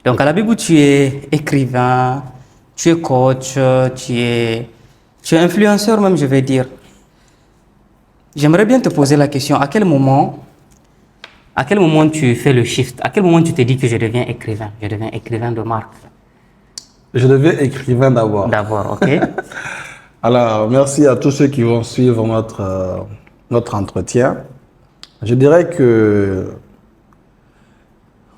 Donc, à la Bible, tu es écrivain, tu es coach, tu es influenceur même, je vais dire. J'aimerais bien te poser la question, à quel moment tu fais le shift? À quel moment tu te dis que je deviens écrivain de marque? Je deviens écrivain d'abord. D'abord, ok. Alors, merci à tous ceux qui vont suivre notre entretien. Je dirais que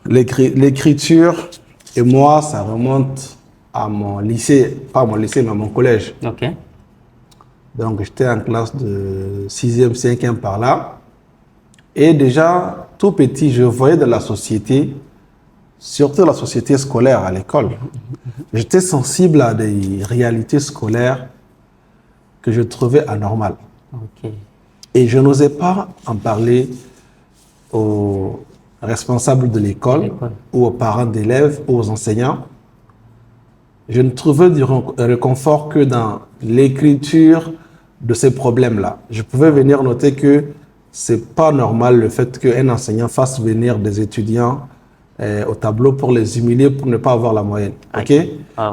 l'écriture et moi, ça remonte à mon lycée, pas à mon lycée, mais à mon collège. Ok. Donc, j'étais en classe de 6e, 5e par là. Et déjà, tout petit, je voyais de la société, surtout la société scolaire à l'école. J'étais sensible à des réalités scolaires que je trouvais anormales. Ok. Et je n'osais pas en parler aux responsables de l'école ou aux parents d'élèves ou aux enseignants. Je ne trouvais du réconfort que dans l'écriture de ces problèmes-là. Je pouvais venir noter que c'est pas normal le fait qu'un enseignant fasse venir des étudiants au tableau pour les humilier pour ne pas avoir la moyenne. Ok?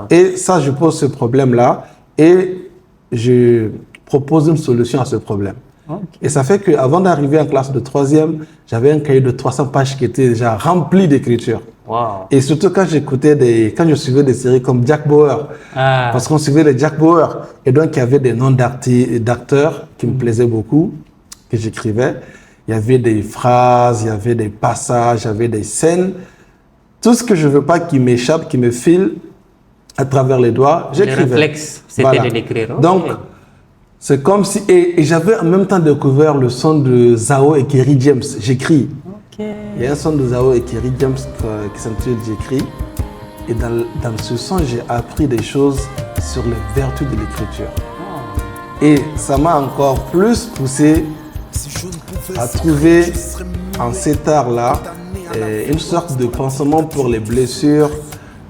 Et ça, je pose ce problème-là et je propose une solution à ce problème. Okay. Et ça fait qu'avant d'arriver en classe de 3e, j'avais un cahier de 300 pages qui était déjà rempli d'écriture. Wow. Et surtout quand je suivais des séries comme Jack Bauer, parce qu'on suivait les Jack Bauer, et donc il y avait des noms d'acteurs qui me plaisaient beaucoup, que j'écrivais. Il y avait des phrases, il y avait des passages, il y avait des scènes. Tout ce que je ne veux pas qui m'échappe, qui me file à travers les doigts, j'écrivais. Le réflexe, c'était de l'écrire. Okay. Donc, c'est comme si... Et j'avais en même temps découvert le son de Zao et Kerry James. J'écris. Okay. Il y a un son de Zao et Kerry James qui s'intitule J'écris. Et dans ce son, j'ai appris des choses sur les vertus de l'écriture. Et ça m'a encore plus poussé à trouver en cet art-là une sorte de pansement pour les blessures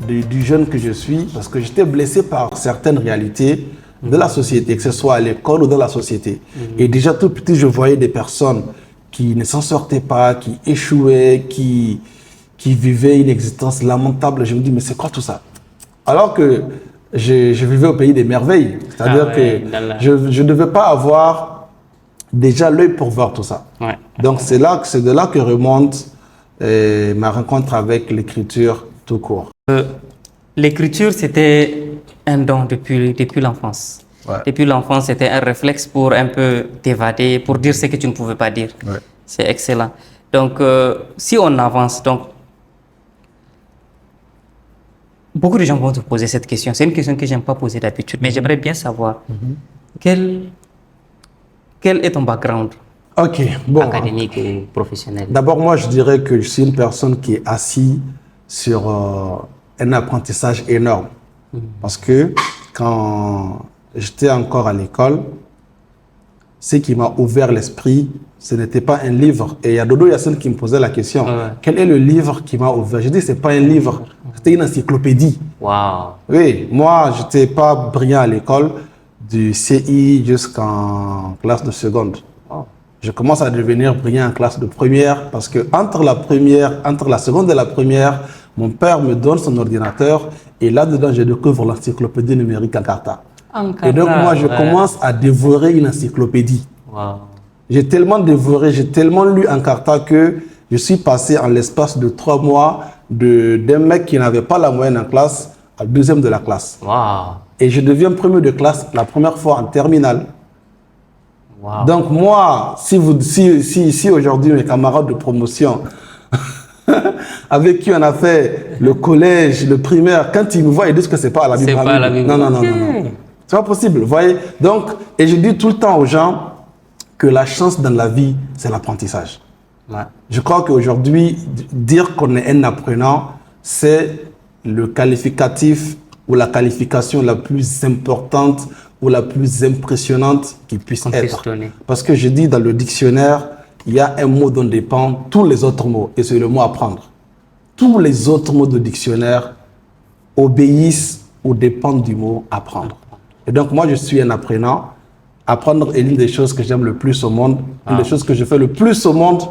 du jeune que je suis, parce que j'étais blessé par certaines réalités de la société, que ce soit à l'école ou dans la société. Et déjà tout petit, je voyais des personnes qui ne s'en sortaient pas, qui échouaient, qui vivaient une existence lamentable. Je me dis, mais c'est quoi tout ça? Alors que je vivais au pays des merveilles. C'est-à-dire que je ne devais pas avoir déjà l'œil pour voir tout ça. Ouais. Donc c'est de là que remonte ma rencontre avec l'écriture tout court. L'écriture, c'était un don depuis l'enfance. Ouais. Depuis l'enfance, c'était un réflexe pour un peu t'évader, pour dire ce que tu ne pouvais pas dire. Ouais. C'est excellent. Donc, si on avance, donc, beaucoup de gens vont te poser cette question. C'est une question que je n'aime pas poser d'habitude, mais j'aimerais bien savoir quel est ton background académique et professionnel. D'abord, moi, je dirais que je suis une personne qui est assise sur un apprentissage énorme. Parce que quand j'étais encore à l'école, ce qui m'a ouvert l'esprit, ce n'était pas un livre. Et il y a Dodo Yassine qui me posait la question, quel est le livre qui m'a ouvert? Je dis, ce n'est pas un livre, c'était une encyclopédie. Wow. Oui, moi, je n'étais pas brillant à l'école, du CI jusqu'en classe de seconde. Je commence à devenir brillant en classe de première parce que entre la seconde et la première, mon père me donne son ordinateur et là-dedans, je découvre l'encyclopédie numérique Encarta. Et donc, moi, je commence à dévorer une encyclopédie. Wow. J'ai tellement dévoré, j'ai tellement lu Encarta que je suis passé en l'espace de 3 mois d'un mec qui n'avait pas la moyenne en classe à 2e de la classe. Wow. Et je deviens premier de classe la première fois en terminale. Wow. Donc moi, si aujourd'hui mes camarades de promotion avec qui on a fait le collège, le primaire, quand ils me voient, ils disent que c'est pas à la Bible. C'est pas à la Bible. Non. C'est pas possible, vous voyez. Donc, et je dis tout le temps aux gens que la chance dans la vie, c'est l'apprentissage. Ouais. Je crois qu'aujourd'hui, dire qu'on est un apprenant, c'est le qualificatif ou la qualification la plus importante ou la plus impressionnante qui puisse être. Parce que je dis dans le dictionnaire, il y a un mot dont dépendent tous les autres mots, et c'est le mot apprendre. Tous les autres mots de dictionnaire obéissent ou dépendent du mot apprendre. Et donc moi, je suis un apprenant. Apprendre est l'une des choses que j'aime le plus au monde, une des choses que je fais le plus au monde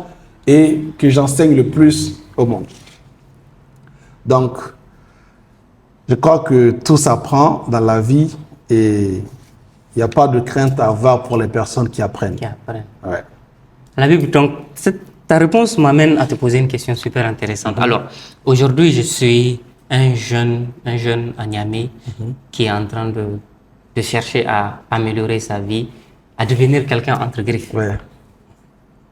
et que j'enseigne le plus au monde. Donc, Je crois que tout s'apprend dans la vie et il n'y a pas de crainte à avoir pour les personnes qui apprennent. Ouais. La Bible, donc, ta réponse m'amène à te poser une question super intéressante. Alors, aujourd'hui, je suis un jeune à Niamey qui est en train de chercher à améliorer sa vie, à devenir quelqu'un entre griffes. Ouais.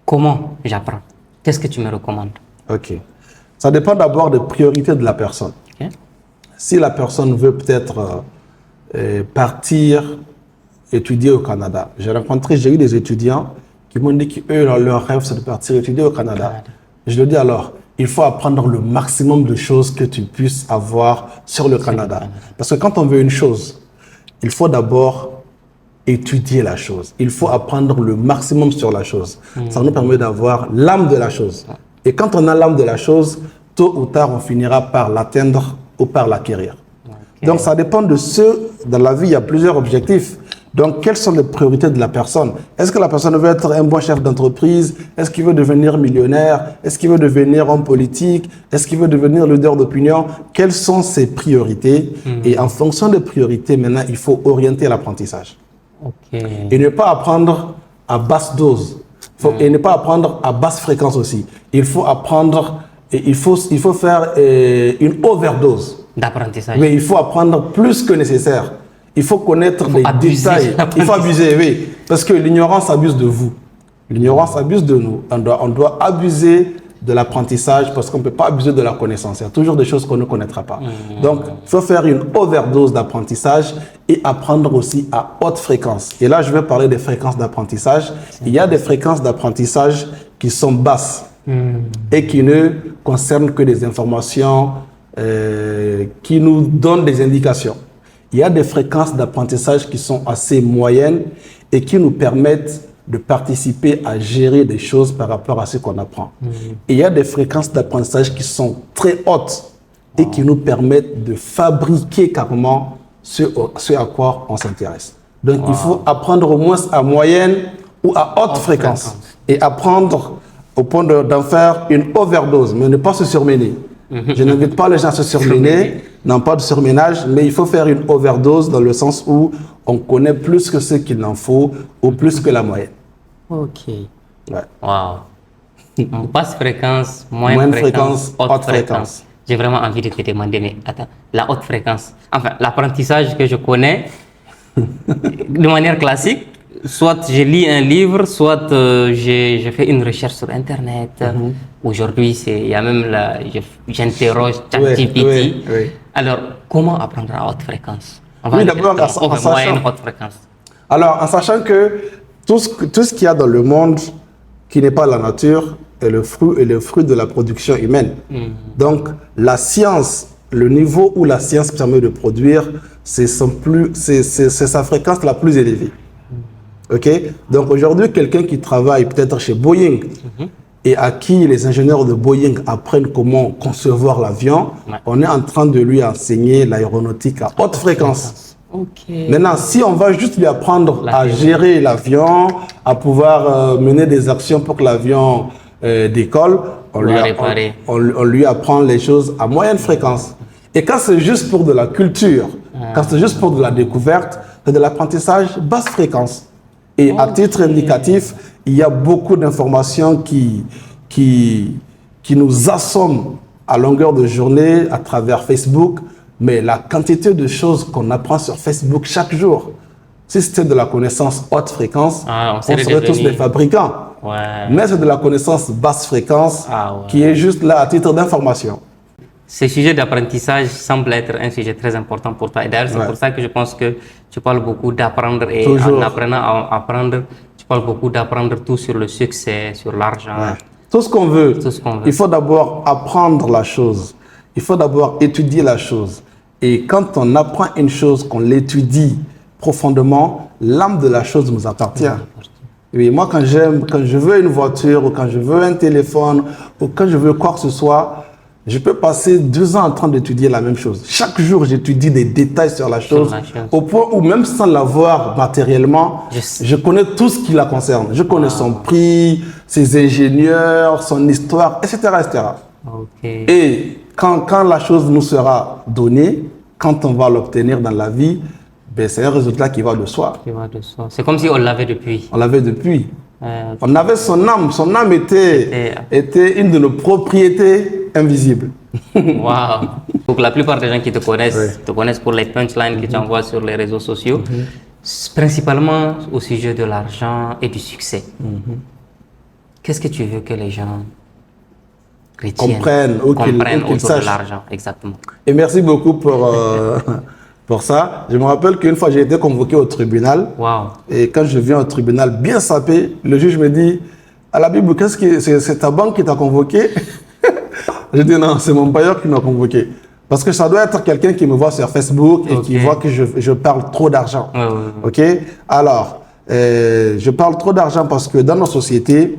Comment j'apprends? Qu'est-ce que tu me recommandes? Ok. Ça dépend d'abord des priorités de la personne. Ok. Si la personne veut peut-être partir étudier au Canada, j'ai eu des étudiants qui m'ont dit qu'eux, leur rêve, c'est de partir étudier au Canada. Je leur dis alors, il faut apprendre le maximum de choses que tu puisses avoir sur le Canada. Parce que quand on veut une chose, il faut d'abord étudier la chose. Il faut apprendre le maximum sur la chose. Ça nous permet d'avoir l'âme de la chose. Et quand on a l'âme de la chose, tôt ou tard, on finira par l'atteindre ou par l'acquérir. Okay. Donc, ça dépend de ceux. Dans la vie, il y a plusieurs objectifs. Donc, quelles sont les priorités de la personne? Est-ce que la personne veut être un bon chef d'entreprise? Est-ce qu'il veut devenir millionnaire? Est-ce qu'il veut devenir homme politique? Est-ce qu'il veut devenir leader d'opinion? Quelles sont ses priorités? Et en fonction des priorités, maintenant, il faut orienter l'apprentissage. Okay. Et ne pas apprendre à basse dose. Et ne pas apprendre à basse fréquence aussi. Il faut apprendre, il faut faire une overdose. D'apprentissage. Mais il faut apprendre plus que nécessaire. Il faut connaître les détails. Il faut abuser, oui. Parce que l'ignorance abuse de vous. L'ignorance abuse de nous. On doit abuser de l'apprentissage parce qu'on ne peut pas abuser de la connaissance. Il y a toujours des choses qu'on ne connaîtra pas. Donc, il faut faire une overdose d'apprentissage et apprendre aussi à haute fréquence. Et là, je vais parler des fréquences d'apprentissage. Il y a des fréquences d'apprentissage qui sont basses et qui ne concernent que des informations qui nous donnent des indications. Il y a des fréquences d'apprentissage qui sont assez moyennes et qui nous permettent de participer à gérer des choses par rapport à ce qu'on apprend. Et il y a des fréquences d'apprentissage qui sont très hautes et qui nous permettent de fabriquer carrément ce à quoi on s'intéresse. Donc, il faut apprendre au moins à moyenne ou à haute fréquence. Et apprendre au point d'en faire une overdose, mais ne pas se surmener. Je n'invite pas les gens à se surmener, non pas de surménage, mais il faut faire une overdose dans le sens où on connaît plus que ce qu'il en faut ou plus que la moyenne. Ok. Ouais. Wow. Basse fréquence, moyenne fréquence, haute fréquence. J'ai vraiment envie de te demander, mais attends, la haute fréquence. Enfin, l'apprentissage que je connais de manière classique, soit je lis un livre, soit je fais une recherche sur Internet. Aujourd'hui, il y a même j'interroge ChatGPT. Oui. Alors, comment apprendre à haute fréquence? Oui, d'abord, moyenne, haute fréquence. Alors, en sachant que tout ce qu'il y a dans le monde qui n'est pas la nature est le fruit de la production humaine. Donc, la science, le niveau où la science permet de produire, c'est sa fréquence la plus élevée. Ok? Donc aujourd'hui, quelqu'un qui travaille peut-être chez Boeing et à qui les ingénieurs de Boeing apprennent comment concevoir l'avion, on est en train de lui enseigner l'aéronautique à haute fréquence. Okay. Maintenant, si on va juste lui apprendre à gérer l'avion, à pouvoir mener des actions pour que l'avion décolle, on lui apprend les choses à moyenne fréquence. Et quand c'est juste pour de la culture, quand c'est juste pour de la découverte, c'est de l'apprentissage basse fréquence. Et à titre indicatif, il y a beaucoup d'informations qui nous assomment à longueur de journée à travers Facebook, mais la quantité de choses qu'on apprend sur Facebook chaque jour, si c'était de la connaissance haute fréquence, on serait tous des fabricants. Ouais. Mais c'est de la connaissance basse fréquence qui est juste là à titre d'information. Ce sujet d'apprentissage semble être un sujet très important pour toi. Et d'ailleurs, c'est pour ça que je pense que tu parles beaucoup d'apprendre. Et en apprenant à apprendre, tu parles beaucoup d'apprendre tout sur le succès, sur l'argent. Ouais. Tout ce qu'on veut. Il faut d'abord apprendre la chose. Il faut d'abord étudier la chose. Et quand on apprend une chose, qu'on l'étudie profondément, l'âme de la chose nous appartient. Oui, moi, quand je veux une voiture, ou quand je veux un téléphone, ou quand je veux quoi que ce soit, je peux passer 2 ans en train d'étudier la même chose. Chaque jour, j'étudie des détails sur la chose, au point où même sans l'avoir matériellement, je connais tout ce qui la concerne. Je connais son prix, ses ingénieurs, son histoire, etc. etc. Okay. Et quand la chose nous sera donnée, quand on va l'obtenir dans la vie, ben, c'est un résultat qui va de soi. C'est comme si on l'avait depuis. On l'avait depuis. On avait son âme. Son âme était une de nos propriétés invisibles. Waouh! Donc la plupart des gens qui te connaissent pour les punchlines que tu envoies sur les réseaux sociaux, principalement au sujet de l'argent et du succès. Qu'est-ce que tu veux que les gens comprennent autour sachent. de l'argent? Exactement. Et merci beaucoup pour ça. Je me rappelle qu'une fois j'ai été convoqué au tribunal. Wow. Et quand je viens au tribunal bien sapé, le juge me dit, à la Bible, c'est ta banque qui t'a convoqué? Je dis non, c'est mon bailleur qui m'a convoqué. Parce que ça doit être quelqu'un qui me voit sur Facebook et qui voit que je parle trop d'argent. Ok? Alors, je parle trop d'argent parce que dans nos sociétés,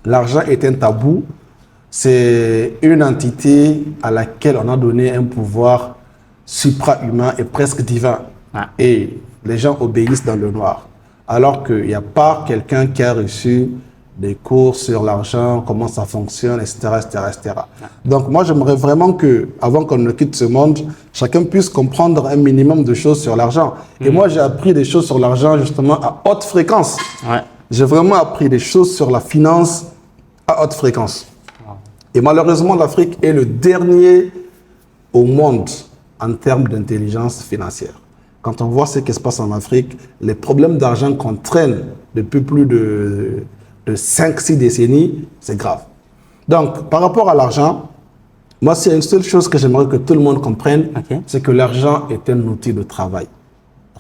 l'argent est un tabou. C'est une entité à laquelle on a donné un pouvoir supra-humain et presque divin. Et les gens obéissent dans le noir. Alors qu'il n'y a pas quelqu'un qui a reçu des cours sur l'argent, comment ça fonctionne, etc. etc. Donc moi, j'aimerais vraiment que, avant qu'on ne quitte ce monde, chacun puisse comprendre un minimum de choses sur l'argent. Et moi, j'ai appris des choses sur l'argent justement à haute fréquence. J'ai vraiment appris des choses sur la finance à haute fréquence. Et malheureusement, l'Afrique est le dernier au monde en termes d'intelligence financière. Quand on voit ce qui se passe en Afrique, les problèmes d'argent qu'on traîne depuis plus de 5-6 décennies, c'est grave. Donc, par rapport à l'argent, moi, c'est une seule chose que j'aimerais que tout le monde comprenne, c'est que l'argent est un outil de travail.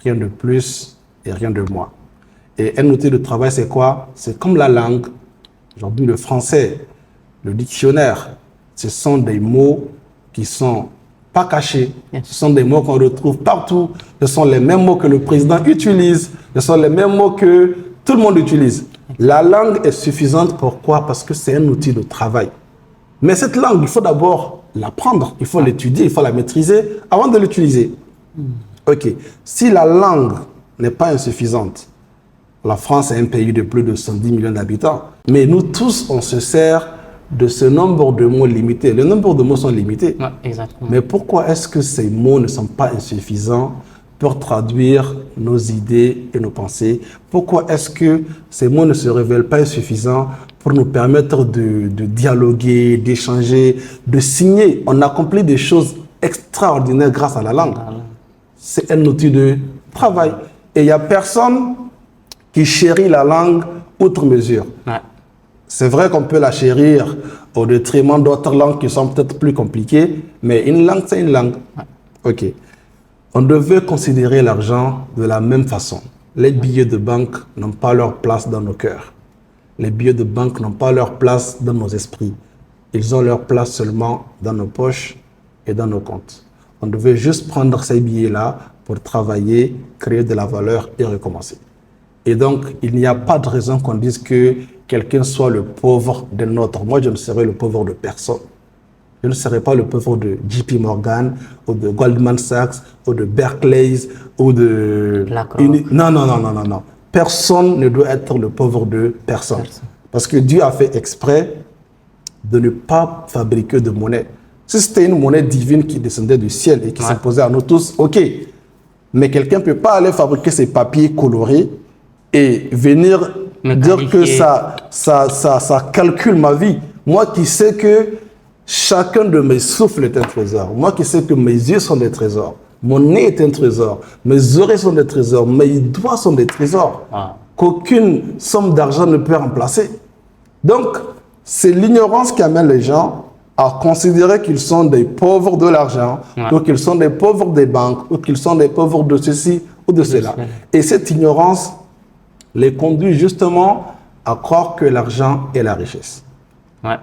Rien de plus et rien de moins. Et un outil de travail, c'est quoi? C'est comme la langue. Aujourd'hui, le français, le dictionnaire, ce sont des mots qui sont pas cachés. Ce sont des mots qu'on retrouve partout. Ce sont les mêmes mots que le président utilise. Ce sont les mêmes mots que tout le monde utilise. La langue est suffisante. Pourquoi? Parce que c'est un outil de travail. Mais cette langue, il faut d'abord l'apprendre. Il faut l'étudier, il faut la maîtriser avant de l'utiliser. Ok. Si la langue n'est pas insuffisante, la France est un pays de plus de 110 millions d'habitants. Mais nous tous, on se sert de ce nombre de mots limités. Le nombre de mots sont limités. Exactement. Mais pourquoi est-ce que ces mots ne sont pas insuffisants pour traduire nos idées et nos pensées? Pourquoi est-ce que ces mots ne se révèlent pas insuffisants pour nous permettre de dialoguer, d'échanger, de signer? On accomplit des choses extraordinaires grâce à la langue. C'est un outil de travail. Et il n'y a personne qui chérit la langue outre mesure. C'est vrai qu'on peut la chérir au détriment d'autres langues qui sont peut-être plus compliquées, mais une langue, c'est une langue. Ok. On devait considérer l'argent de la même façon. Les billets de banque n'ont pas leur place dans nos cœurs. Les billets de banque n'ont pas leur place dans nos esprits. Ils ont leur place seulement dans nos poches et dans nos comptes. On devait juste prendre ces billets-là pour travailler, créer de la valeur et recommencer. Et donc, il n'y a pas de raison qu'on dise que quelqu'un soit le pauvre d'un autre. Moi, je ne serai le pauvre de personne. Je ne serai pas le pauvre de JP Morgan, ou de Goldman Sachs, ou de Barclays, ou de... Non. Personne ne doit être le pauvre de personne. Parce que Dieu a fait exprès de ne pas fabriquer de monnaie. Si c'était une monnaie divine qui descendait du ciel et qui s'imposait à nous tous, ok. Mais quelqu'un ne peut pas aller fabriquer ses papiers colorés et venir dire que ça calcule ma vie. Moi qui sais que chacun de mes souffles est un trésor. Moi qui sais que mes yeux sont des trésors. Mon nez est un trésor. Mes oreilles sont des trésors. Mes doigts sont des trésors. Qu'aucune somme d'argent ne peut remplacer. Donc, c'est l'ignorance qui amène les gens à considérer qu'ils sont des pauvres de l'argent, ou qu'ils sont des pauvres des banques, ou qu'ils sont des pauvres de ceci ou de cela. Et cette ignorance les conduit justement à croire que l'argent est la richesse.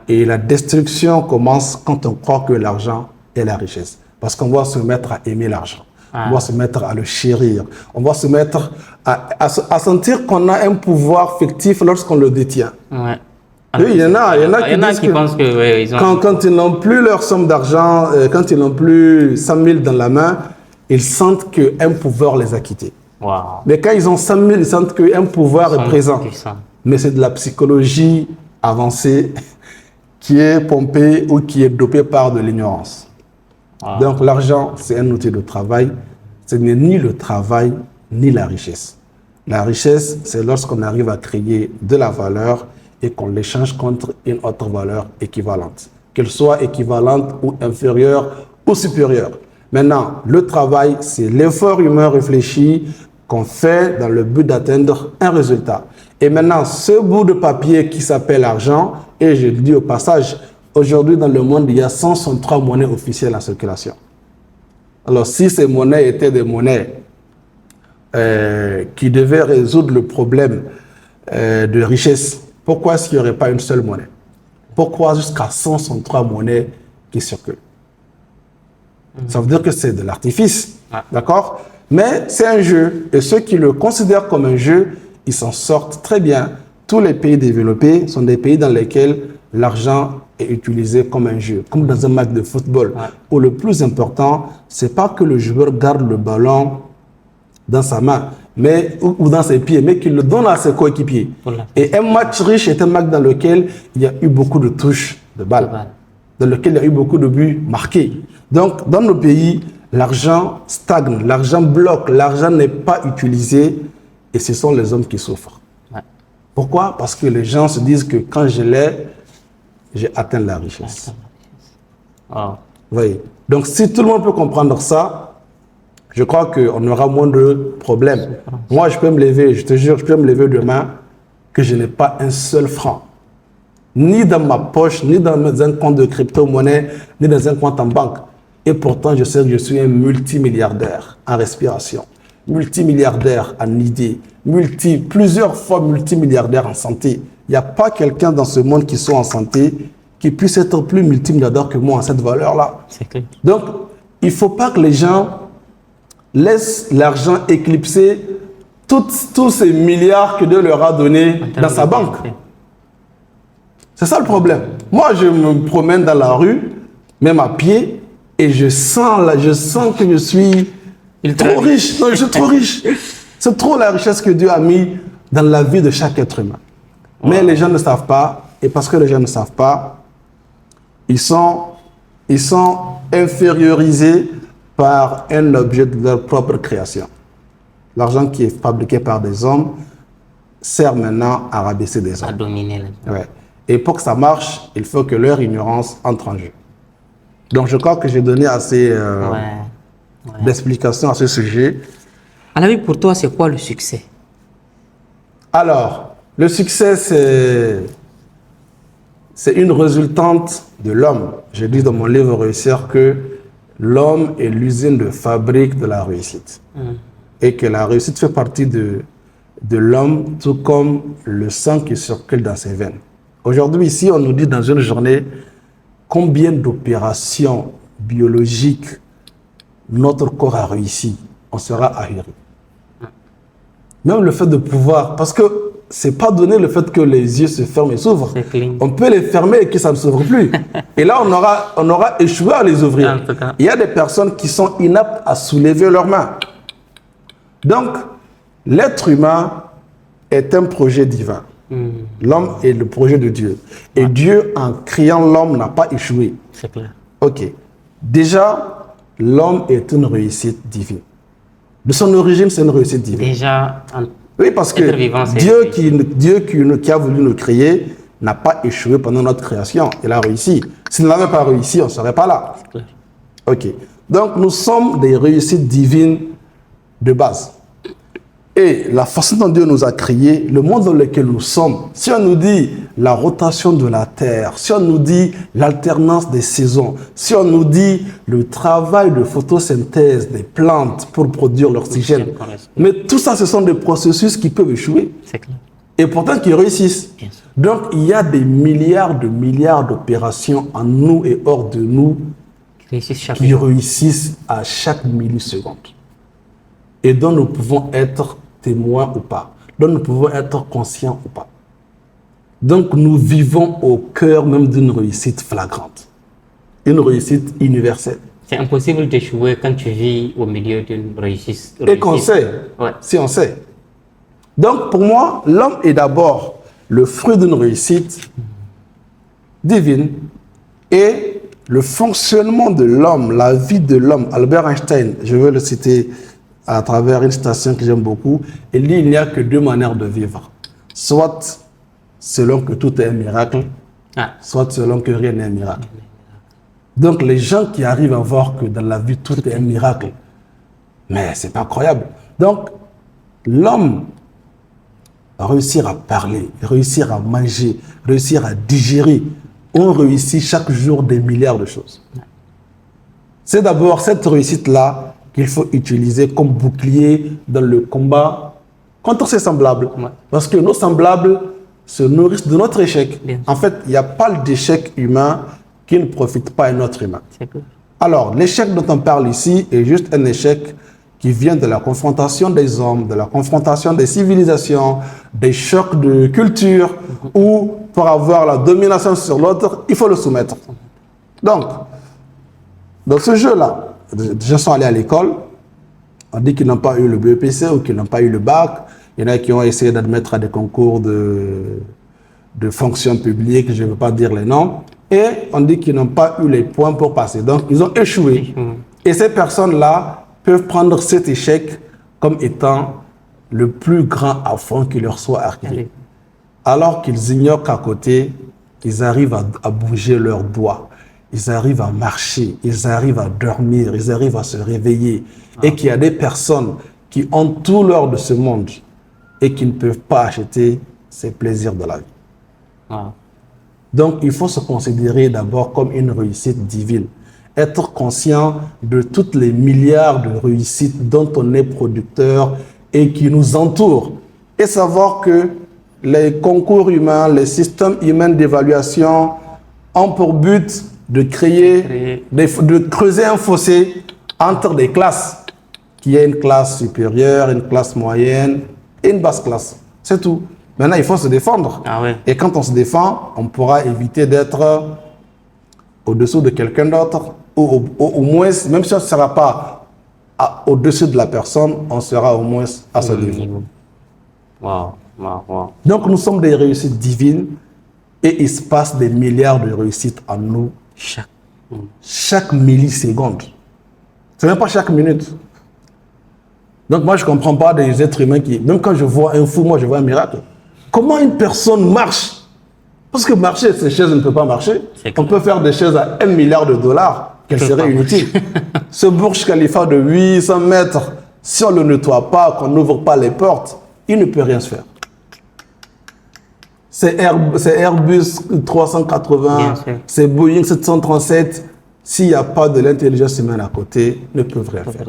Et la destruction commence quand on croit que l'argent est la richesse. Parce qu'on va se mettre à aimer l'argent. On va se mettre à le chérir. On va se mettre à sentir qu'on a un pouvoir fictif lorsqu'on le détient. Oui, il y en a qui pensent que ils ont... quand ils n'ont plus leur somme d'argent, quand ils n'ont plus 100 000 dans la main, ils sentent qu'un pouvoir les a quittés. Mais quand ils ont 100 000, ils sentent qu'un pouvoir est présent. Mais c'est de la psychologie avancée qui est pompée ou qui est dopée par de l'ignorance. Ah. Donc l'argent, c'est un outil de travail. Ce n'est ni le travail, ni la richesse. La richesse, c'est lorsqu'on arrive à créer de la valeur et qu'on l'échange contre une autre valeur équivalente, qu'elle soit équivalente ou inférieure ou supérieure. Maintenant, le travail, c'est l'effort humain réfléchi qu'on fait dans le but d'atteindre un résultat. Et maintenant, ce bout de papier qui s'appelle argent, et je le dis au passage, aujourd'hui dans le monde, il y a 163 monnaies officielles en circulation. Alors, si ces monnaies étaient des monnaies qui devaient résoudre le problème de richesse, pourquoi est-ce qu'il n'y aurait pas une seule monnaie? Pourquoi jusqu'à 163 monnaies qui circulent? Ça veut dire que c'est de l'artifice, d'accord? Mais c'est un jeu, et ceux qui le considèrent comme un jeu, ils s'en sortent très bien. Tous les pays développés sont des pays dans lesquels l'argent est utilisé comme un jeu, comme dans un match de football, où le plus important, c'est pas que le joueur garde le ballon dans sa main, ou dans ses pieds, mais qu'il le donne à ses coéquipiers. Et un match riche est un match dans lequel il y a eu beaucoup de touches de balles, dans lequel il y a eu beaucoup de buts marqués. Donc, dans nos pays, l'argent stagne, l'argent bloque, l'argent n'est pas utilisé, et ce sont les hommes qui souffrent. Pourquoi? Parce que les gens se disent que quand je l'ai, j'ai atteint la richesse. Vous voyez? Donc, si tout le monde peut comprendre ça, je crois qu'on aura moins de problèmes. Moi, je peux me lever, je te jure, je peux me lever demain que je n'ai pas un seul franc. Ni dans ma poche, ni dans un compte de crypto-monnaie, ni dans un compte en banque. Et pourtant, je sais que je suis un multimilliardaire en respiration, multimilliardaire en idées, plusieurs fois multimilliardaire en santé. Il n'y a pas quelqu'un dans ce monde qui soit en santé qui puisse être plus multimilliardaire que moi en cette valeur-là. Donc, il ne faut pas que les gens laissent l'argent éclipser tous ces milliards que Dieu leur a donnés dans sa banque. C'est ça le problème. Moi, je me promène dans la rue, même à pied, et je sens que je suis trop riche. Non, je suis trop riche. C'est trop la richesse que Dieu a mis dans la vie de chaque être humain. Mais les gens ne savent pas, et parce que les gens ne savent pas, ils sont infériorisés par un objet de leur propre création. L'argent qui est fabriqué par des hommes sert maintenant à rabaisser des hommes. À dominer les hommes. Ouais. Et pour que ça marche, il faut que leur ignorance entre en jeu. Donc je crois que j'ai donné assez d'explications à ce sujet. Alors pour toi, c'est quoi le succès? Alors, le succès, c'est une résultante de l'homme. Je dis dans mon livre Réussir que l'homme est l'usine de fabrique de la réussite. Et que la réussite fait partie de l'homme, tout comme le sang qui circule dans ses veines. Aujourd'hui, ici, on nous dit dans une journée combien d'opérations biologiques notre corps a réussi. On sera ahuri. Même le fait de pouvoir, parce que c'est pas donné le fait que les yeux se ferment et s'ouvrent. On peut les fermer et que ça ne s'ouvre plus. Et là, on aura échoué à les ouvrir. Il y a des personnes qui sont inaptes à soulever leurs mains. Donc, l'être humain est un projet divin. L'homme est le projet de Dieu. Et Dieu, en créant l'homme, n'a pas échoué. C'est clair. Ok. Déjà, l'homme est une réussite divine. De son origine, c'est une réussite divine. Déjà, oui, parce que Dieu qui a voulu nous créer n'a pas échoué pendant notre création. Il a réussi. S'il n'avait pas réussi, on ne serait pas là. C'est clair. Ok. Donc, nous sommes des réussites divines de base. Et la façon dont Dieu nous a créés, le monde dans lequel nous sommes, si on nous dit la rotation de la terre, si on nous dit l'alternance des saisons, si on nous dit le travail de photosynthèse des plantes pour produire l'oxygène, mais tout ça, ce sont des processus qui peuvent échouer. C'est clair. Et pourtant qui réussissent. Donc, il y a des milliards d'opérations en nous et hors de nous qui réussissent à chaque milliseconde. Et dont nous pouvons être témoins ou pas, dont nous pouvons être conscients ou pas. Donc nous vivons au cœur même d'une réussite flagrante, une réussite universelle. C'est impossible d'échouer quand tu vis au milieu d'une réussite. Et qu'on sait, si on sait. Donc pour moi, l'homme est d'abord le fruit d'une réussite divine et le fonctionnement de l'homme, la vie de l'homme, Albert Einstein, je veux le citer à travers une citation que j'aime beaucoup, il dit il n'y a que deux manières de vivre. Soit selon que tout est un miracle, soit selon que rien n'est un miracle. Donc les gens qui arrivent à voir que dans la vie tout est un miracle, mais c'est pas croyable. Donc l'homme réussir à parler, réussir à manger, réussir à digérer, on réussit chaque jour des milliards de choses. C'est d'abord cette réussite-là qu'il faut utiliser comme bouclier dans le combat contre ses semblables. Parce que nos semblables se nourrissent de notre échec. En fait, il n'y a pas d'échec humain qui ne profite pas à un autre humain. Alors, l'échec dont on parle ici est juste un échec qui vient de la confrontation des hommes, de la confrontation des civilisations, des chocs de culture, où pour avoir la domination sur l'autre, il faut le soumettre. Donc, dans ce jeu-là, des gens sont allés à l'école, on dit qu'ils n'ont pas eu le BEPC ou qu'ils n'ont pas eu le bac. Il y en a qui ont essayé d'admettre à des concours de fonction publique, je ne veux pas dire les noms, et on dit qu'ils n'ont pas eu les points pour passer. Donc, ils ont échoué. Et ces personnes-là peuvent prendre cet échec comme étant le plus grand affront qui leur soit arrivé. Alors qu'ils ignorent qu'à côté, ils arrivent à bouger leurs doigts, ils arrivent à marcher, ils arrivent à dormir, ils arrivent à se réveiller. Et qu'il y a des personnes qui ont tout l'or de ce monde et qui ne peuvent pas acheter ces plaisirs de la vie. Donc, il faut se considérer d'abord comme une réussite divine. Être conscient de toutes les milliards de réussites dont on est producteur et qui nous entourent. Et savoir que les concours humains, les systèmes humains d'évaluation ont pour but de de creuser un fossé entre des classes. Qu'il y ait une classe supérieure, une classe moyenne et une basse classe. C'est tout. Maintenant, il faut se défendre. Et quand on se défend, on pourra éviter d'être au-dessous de quelqu'un d'autre. Ou au moins, même si on ne sera pas au-dessus de la personne, on sera au moins à ce niveau. Donc, nous sommes des réussites divines et il se passe des milliards de réussites en nous chaque milliseconde. Ce n'est même pas chaque minute. Donc, moi, je ne comprends pas des êtres humains qui, même quand je vois un fou, moi, je vois un miracle. Comment une personne marche? Parce que marcher, ces chaises ne peuvent pas marcher. On peut faire des chaises à 1 milliard de dollars, qu'elles seraient inutiles. Ce Burj Khalifa de 800 mètres, si on ne le nettoie pas, qu'on n'ouvre pas les portes, il ne peut rien se faire. C'est Airbus 380, c'est Boeing 737, s'il n'y a pas de l'intelligence humaine à côté, ne peuvent rien faire.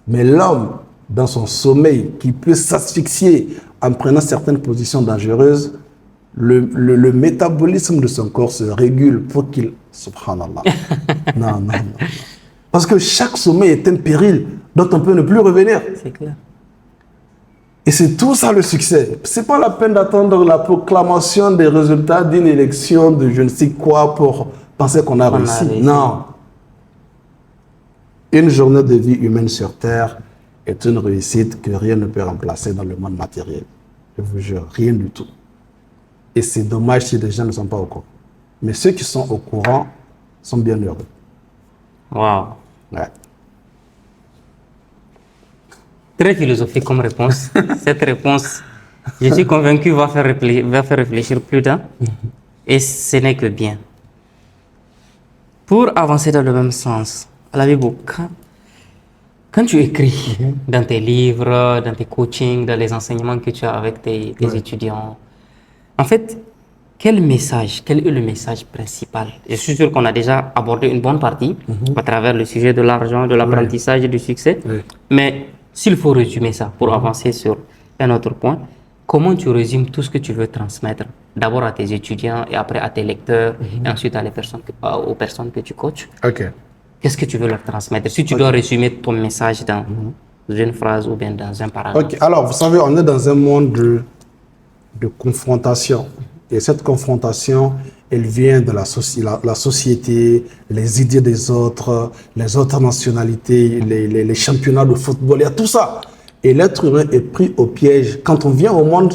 Mais l'homme, dans son sommeil, qui peut s'asphyxier en prenant certaines positions dangereuses, le métabolisme de son corps se régule pour qu'il... Subhanallah. Non. Parce que chaque sommeil est un péril dont on peut ne plus revenir. C'est clair. Et c'est tout ça le succès. C'est pas la peine d'attendre la proclamation des résultats d'une élection de je ne sais quoi pour penser qu'on a réussi. Non. Une journée de vie humaine sur Terre est une réussite que rien ne peut remplacer dans le monde matériel. Je vous jure, rien du tout. Et c'est dommage si les gens ne sont pas au courant. Mais ceux qui sont au courant sont bien heureux. Très philosophique comme réponse. Cette réponse, je suis convaincu, va faire réfléchir plus d'un. Et ce n'est que bien. Pour avancer dans le même sens, Alabibou, quand tu écris dans tes livres, dans tes coachings, dans les enseignements que tu as avec tes étudiants, en fait, quel est le message principal? Je suis sûr qu'on a déjà abordé une bonne partie à travers le sujet de l'argent, de l'apprentissage et du succès. Mais s'il faut résumer ça pour avancer sur un autre point, comment tu résumes tout ce que tu veux transmettre? D'abord à tes étudiants et après à tes lecteurs et ensuite aux personnes que tu coaches. Qu'est-ce que tu veux leur transmettre? Si tu dois résumer ton message dans une phrase ou bien dans un paragraphe. Alors, vous savez, on est dans un monde de confrontation. Et cette confrontation, elle vient de la société, les idées des autres, les autres nationalités, les championnats de football, il y a tout ça. Et l'être humain est pris au piège. Quand on vient au monde,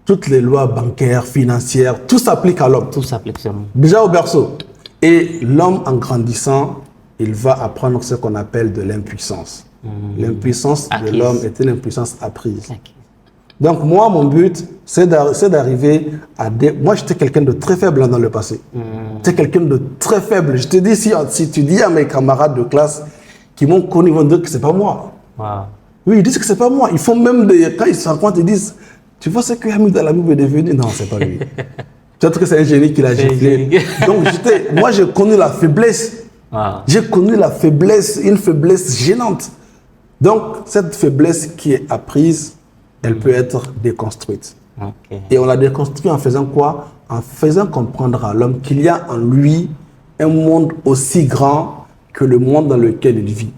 toutes les lois bancaires, financières, tout s'applique à l'homme. Tout s'applique sur nous. Déjà au berceau. Et l'homme, en grandissant, il va apprendre ce qu'on appelle de l'impuissance. L'impuissance de l'homme est une impuissance apprise. Donc moi, mon but, c'est d'arriver à... Moi, j'étais quelqu'un de très faible dans le passé. J'étais quelqu'un de très faible. Je te dis, si tu dis à mes camarades de classe qui m'ont connu, ils vont dire que c'est pas moi. Wow. Oui, ils disent que c'est pas moi. Ils font même quand ils se rencontrent, ils disent, tu vois ce que Hamid Alamib est devenu? Non, c'est pas lui. Peut-être que c'est un génie qui l'a giflé. Donc moi, j'ai connu la faiblesse. Wow. J'ai connu la faiblesse, une faiblesse gênante. Donc, cette faiblesse qui est apprise, elle peut être déconstruite. Okay. Et on la déconstruit en faisant quoi? En faisant comprendre à l'homme qu'il y a en lui un monde aussi grand que le monde dans lequel il vit.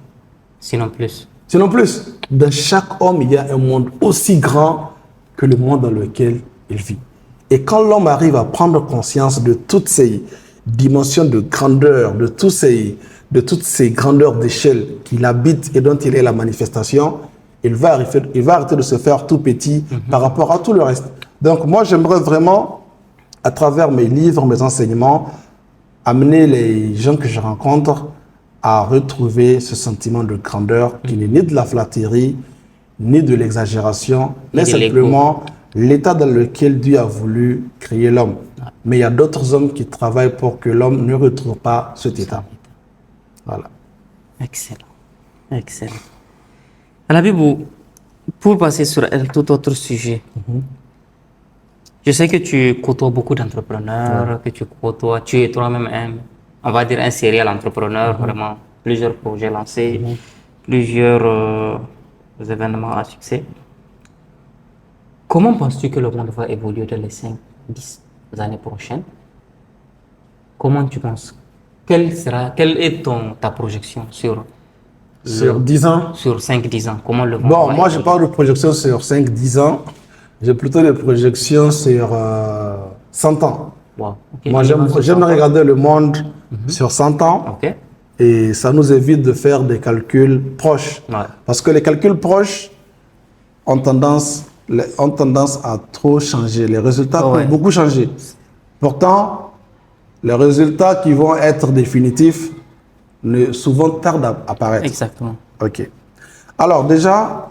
Sinon plus. Sinon plus. Dans chaque homme, il y a un monde aussi grand que le monde dans lequel il vit. Et quand l'homme arrive à prendre conscience de toutes ces dimensions de grandeur, de toutes ces grandeurs d'échelle qu'il habite et dont il est la manifestation, il va arrêter de se faire tout petit par rapport à tout le reste. Donc moi, j'aimerais vraiment, à travers mes livres, mes enseignements, amener les gens que je rencontre à retrouver ce sentiment de grandeur qui n'est ni de la flatterie, ni de l'exagération, mais simplement l'état dans lequel Dieu a voulu créer l'homme. Mais il y a d'autres hommes qui travaillent pour que l'homme ne retrouve pas cet état. Voilà. Excellent. Excellent. Alhabibou, pour passer sur un tout autre sujet, je sais que tu côtoies beaucoup d'entrepreneurs, que tu es toi-même on va dire un serial entrepreneur, vraiment plusieurs projets lancés, plusieurs événements à succès. Comment penses-tu que le monde va évoluer dans les 5-10 années prochaines? Comment tu penses? Quelle est ta projection sur 10 ans? Sur 5-10 ans, comment le monde Bon, va moi, je évoluer? parle de projection sur 5-10 ans. J'ai plutôt des projections sur 100 ans. Wow. Okay. Moi, j'aime regarder le monde sur 100 ans. Ok. Et ça nous évite de faire des calculs proches. Ouais. Parce que les calculs proches ont tendance à trop changer. Les résultats peuvent beaucoup changer. Pourtant, les résultats qui vont être définitifs souvent tardent à apparaître. Exactement. Ok. Alors déjà,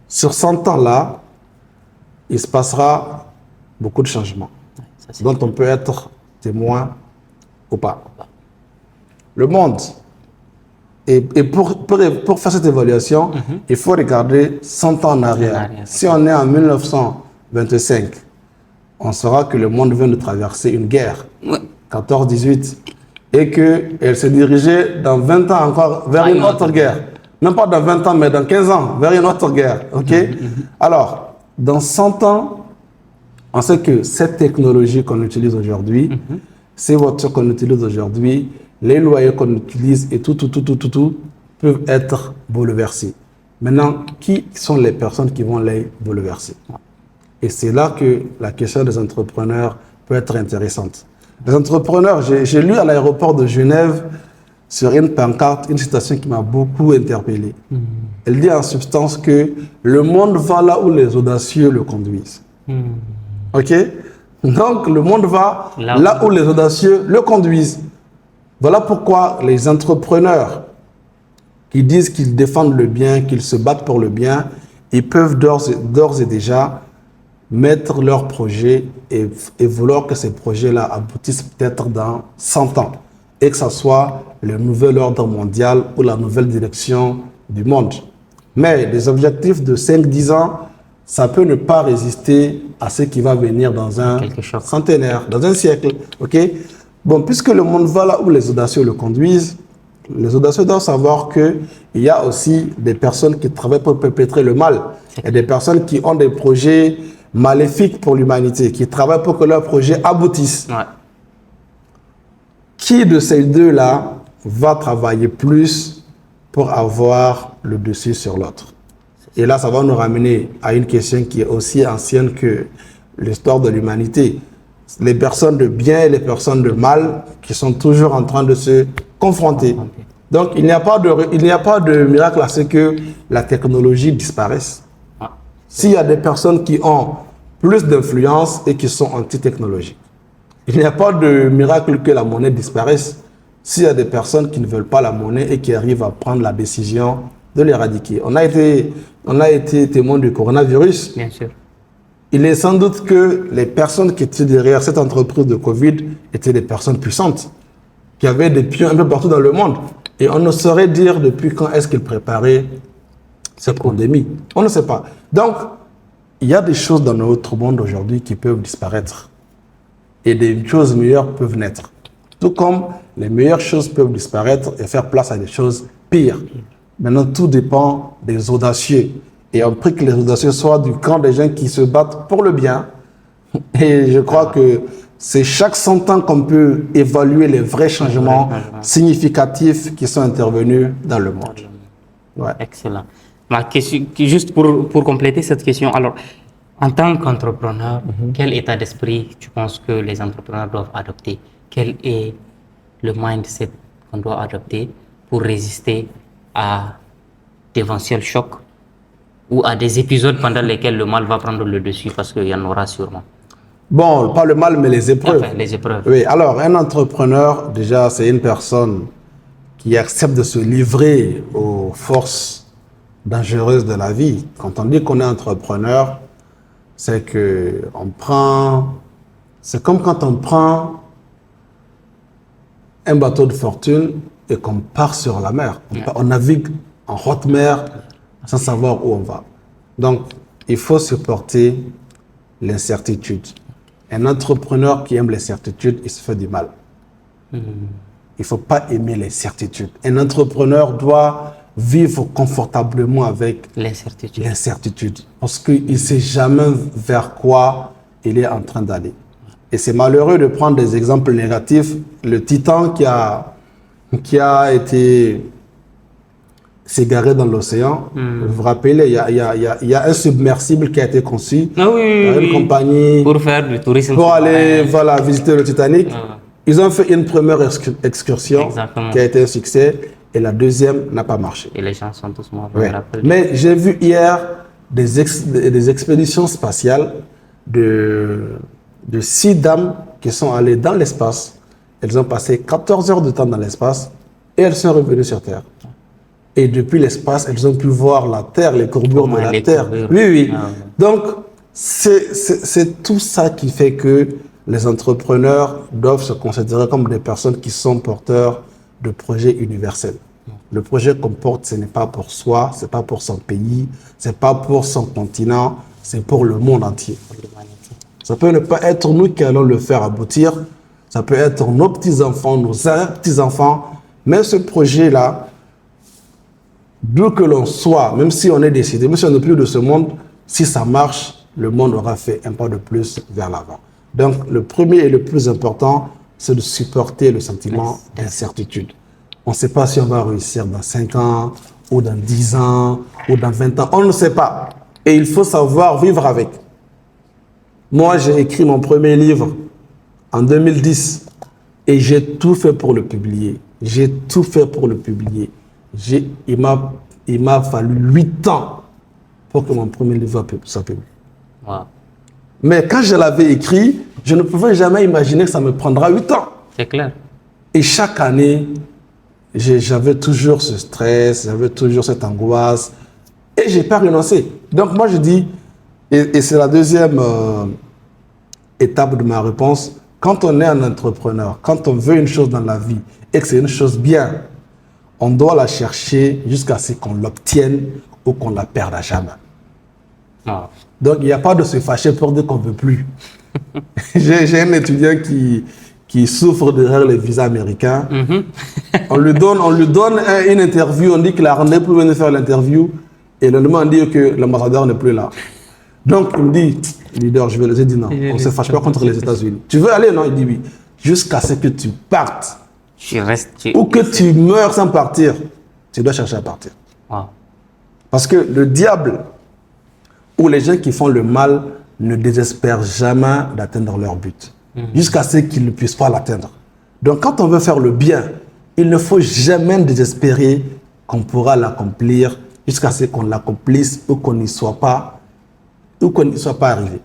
sur 100 ans-là, il se passera beaucoup de changements dont on peut être témoin ou pas. Le monde, et pour faire cette évaluation, il faut regarder 100 ans en arrière. Si on est en 1925, on saura que le monde vient de traverser une guerre, 14-18, et qu'elle se dirigeait dans 20 ans encore vers une autre guerre. Même pas dans 20 ans, mais dans 15 ans, vers une autre guerre. Ok. Alors, dans 100 ans, on sait que cette technologie qu'on utilise aujourd'hui, ces voitures qu'on utilise aujourd'hui, les loyers qu'on utilise et tout peuvent être bouleversés. Maintenant, qui sont les personnes qui vont les bouleverser? Et c'est là que la question des entrepreneurs peut être intéressante. Les entrepreneurs, j'ai lu à l'aéroport de Genève sur une pancarte une citation qui m'a beaucoup interpellé. Elle dit en substance que le monde va là où les audacieux le conduisent. Ok? Donc le monde va là où les audacieux le conduisent. Voilà pourquoi les entrepreneurs qui disent qu'ils défendent le bien, qu'ils se battent pour le bien, ils peuvent d'ores et déjà mettre leurs projets et vouloir que ces projets-là aboutissent peut-être dans 100 ans et que ce soit le nouvel ordre mondial ou la nouvelle direction du monde. Mais les objectifs de 5-10 ans, ça peut ne pas résister à ce qui va venir dans un centenaire, dans un siècle. Ok? Bon, puisque le monde va là où les audacieux le conduisent, les audacieux doivent savoir qu'il y a aussi des personnes qui travaillent pour perpétrer le mal et des personnes qui ont des projets maléfiques pour l'humanité, qui travaillent pour que leurs projets aboutissent. Ouais. Qui de ces deux-là va travailler plus pour avoir le dessus sur l'autre? Et là, ça va nous ramener à une question qui est aussi ancienne que l'histoire de l'humanité. Les personnes de bien et les personnes de mal qui sont toujours en train de se confronter. Donc, il n'y a pas de miracle à ce que la technologie disparaisse. S'il y a des personnes qui ont plus d'influence et qui sont anti-technologiques. Il n'y a pas de miracle que la monnaie disparaisse s'il y a des personnes qui ne veulent pas la monnaie et qui arrivent à prendre la décision de l'éradiquer. On a été témoin du coronavirus. Bien sûr. Il est sans doute que les personnes qui étaient derrière cette entreprise de Covid étaient des personnes puissantes, qui avaient des pions un peu partout dans le monde. Et on ne saurait dire depuis quand est-ce qu'ils préparaient cette pandémie. On ne sait pas. Donc, il y a des choses dans notre monde aujourd'hui qui peuvent disparaître. Et des choses meilleures peuvent naître. Tout comme les meilleures choses peuvent disparaître et faire place à des choses pires. Maintenant, tout dépend des audacieux. Et on prie que les audacieux soient du camp des gens qui se battent pour le bien. Et je crois que c'est chaque 100 ans qu'on peut évaluer les vrais changements significatifs qui sont intervenus dans le monde. Ouais. Excellent. Ma question, juste pour compléter cette question, alors, en tant qu'entrepreneur, quel état d'esprit tu penses que les entrepreneurs doivent adopter? Quel est le mindset qu'on doit adopter pour résister à d'éventuels chocs ou à des épisodes pendant lesquels le mal va prendre le dessus, parce qu'il y en aura sûrement? Bon, pas le mal, mais les épreuves. Enfin, les épreuves. Oui, alors un entrepreneur, déjà, c'est une personne qui accepte de se livrer aux forces dangereuses de la vie. Quand on dit qu'on est entrepreneur, c'est que c'est comme quand on prend un bateau de fortune et qu'on part sur la mer. On navigue en haute mer sans savoir où on va. Donc, il faut supporter l'incertitude. Un entrepreneur qui aime les certitudes, il se fait du mal. Il ne faut pas aimer les certitudes. Un entrepreneur doit vivre confortablement avec l'incertitude. Parce qu'il ne sait jamais vers quoi il est en train d'aller. Et c'est malheureux de prendre des exemples négatifs. Le Titan qui a été s'égaré dans l'océan. Vous vous rappelez, il y a un submersible qui a été conçu par une compagnie pour faire du tourisme. Pour aller visiter le Titanic. Ils ont fait une première excursion qui a été un succès et la deuxième n'a pas marché. Et les gens sont tous morts. Ouais. Mais j'ai vu hier des expéditions spatiales de 6 dames qui sont allées dans l'espace. Elles ont passé 14 heures de temps dans l'espace et elles sont revenues sur Terre. Et depuis l'espace, elles ont pu voir la Terre, les courbures de la Terre. Oui. Donc, c'est tout ça qui fait que les entrepreneurs doivent se considérer comme des personnes qui sont porteurs de projets universels. Le projet qu'on porte, ce n'est pas pour soi, ce n'est pas pour son pays, ce n'est pas pour son continent, c'est pour le monde entier. Ça peut ne pas être nous qui allons le faire aboutir, ça peut être nos petits-enfants, nos petits-enfants, mais ce projet-là, d'où que l'on soit, même si on est décidé, même si on n'est plus de ce monde, si ça marche, le monde aura fait un pas de plus vers l'avant. Donc, le premier et le plus important, c'est de supporter le sentiment d'incertitude. On ne sait pas si on va réussir dans 5 ans, ou dans 10 ans, ou dans 20 ans. On ne sait pas. Et il faut savoir vivre avec. Moi, j'ai écrit mon premier livre en 2010 et j'ai tout fait pour le publier. J'ai tout fait pour le publier. Il m'a fallu 8 ans pour que mon premier livre soit publié. Wow. Mais quand je l'avais écrit, je ne pouvais jamais imaginer que ça me prendra 8 ans. C'est clair. Et chaque année, j'avais toujours ce stress, j'avais toujours cette angoisse. Et je n'ai pas renoncé. Donc moi je dis, et c'est la deuxième étape de ma réponse, quand on est un entrepreneur, quand on veut une chose dans la vie et que c'est une chose bien, on doit la chercher jusqu'à ce qu'on l'obtienne ou qu'on la perde à jamais. Wow. Donc, il n'y a pas de se fâcher pour dire qu'on ne veut plus. J'ai un étudiant qui souffre derrière les visas américains. On lui donne une interview, on dit qu'il n'est plus venu faire l'interview, et le lendemain, on dit que l'ambassadeur n'est plus là. Donc, il me dit, leader, je vais lui dire non, on ne se fâche pas contre les États-Unis. Tu veux aller? Non, il dit oui. Jusqu'à ce que tu partes. Ou que tu meurs sans partir, tu dois chercher à partir. Wow. Parce que le diable ou les gens qui font le mal ne désespèrent jamais d'atteindre leur but, jusqu'à ce qu'ils ne puissent pas l'atteindre. Donc quand on veut faire le bien, il ne faut jamais désespérer qu'on pourra l'accomplir jusqu'à ce qu'on l'accomplisse ou qu'on n'y soit pas arrivé.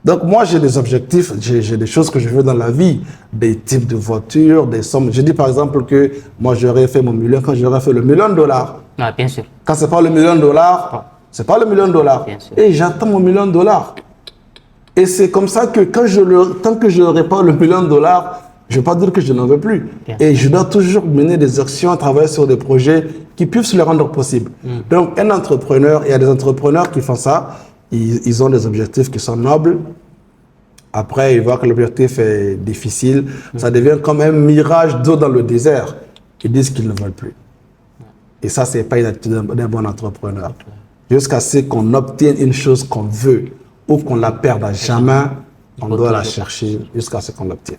Donc moi, j'ai des objectifs, j'ai des choses que je veux dans la vie, des types de voitures, des sommes. Je dis par exemple que moi, j'aurais fait mon million quand j'aurais fait le million de dollars. Ah, bien sûr. Quand c'est pas le million de dollars, c'est pas le million de dollars. Bien sûr. Et j'attends mon million de dollars. Et c'est comme ça que tant que je n'aurai pas le million de dollars, je ne vais pas dire que je n'en veux plus. Bien. Et je dois toujours mener des actions, travailler sur des projets qui puissent le rendre possible. Donc, un entrepreneur, il y a des entrepreneurs qui font ça. Ils ont des objectifs qui sont nobles. Après, ils voient que l'objectif est difficile. Ça devient comme un mirage d'eau dans le désert. Ils disent qu'ils ne veulent plus. Et ça, ce n'est pas une attitude d'un bon entrepreneur. Jusqu'à ce qu'on obtienne une chose qu'on veut ou qu'on la perde à jamais, on doit la chercher jusqu'à ce qu'on l'obtienne.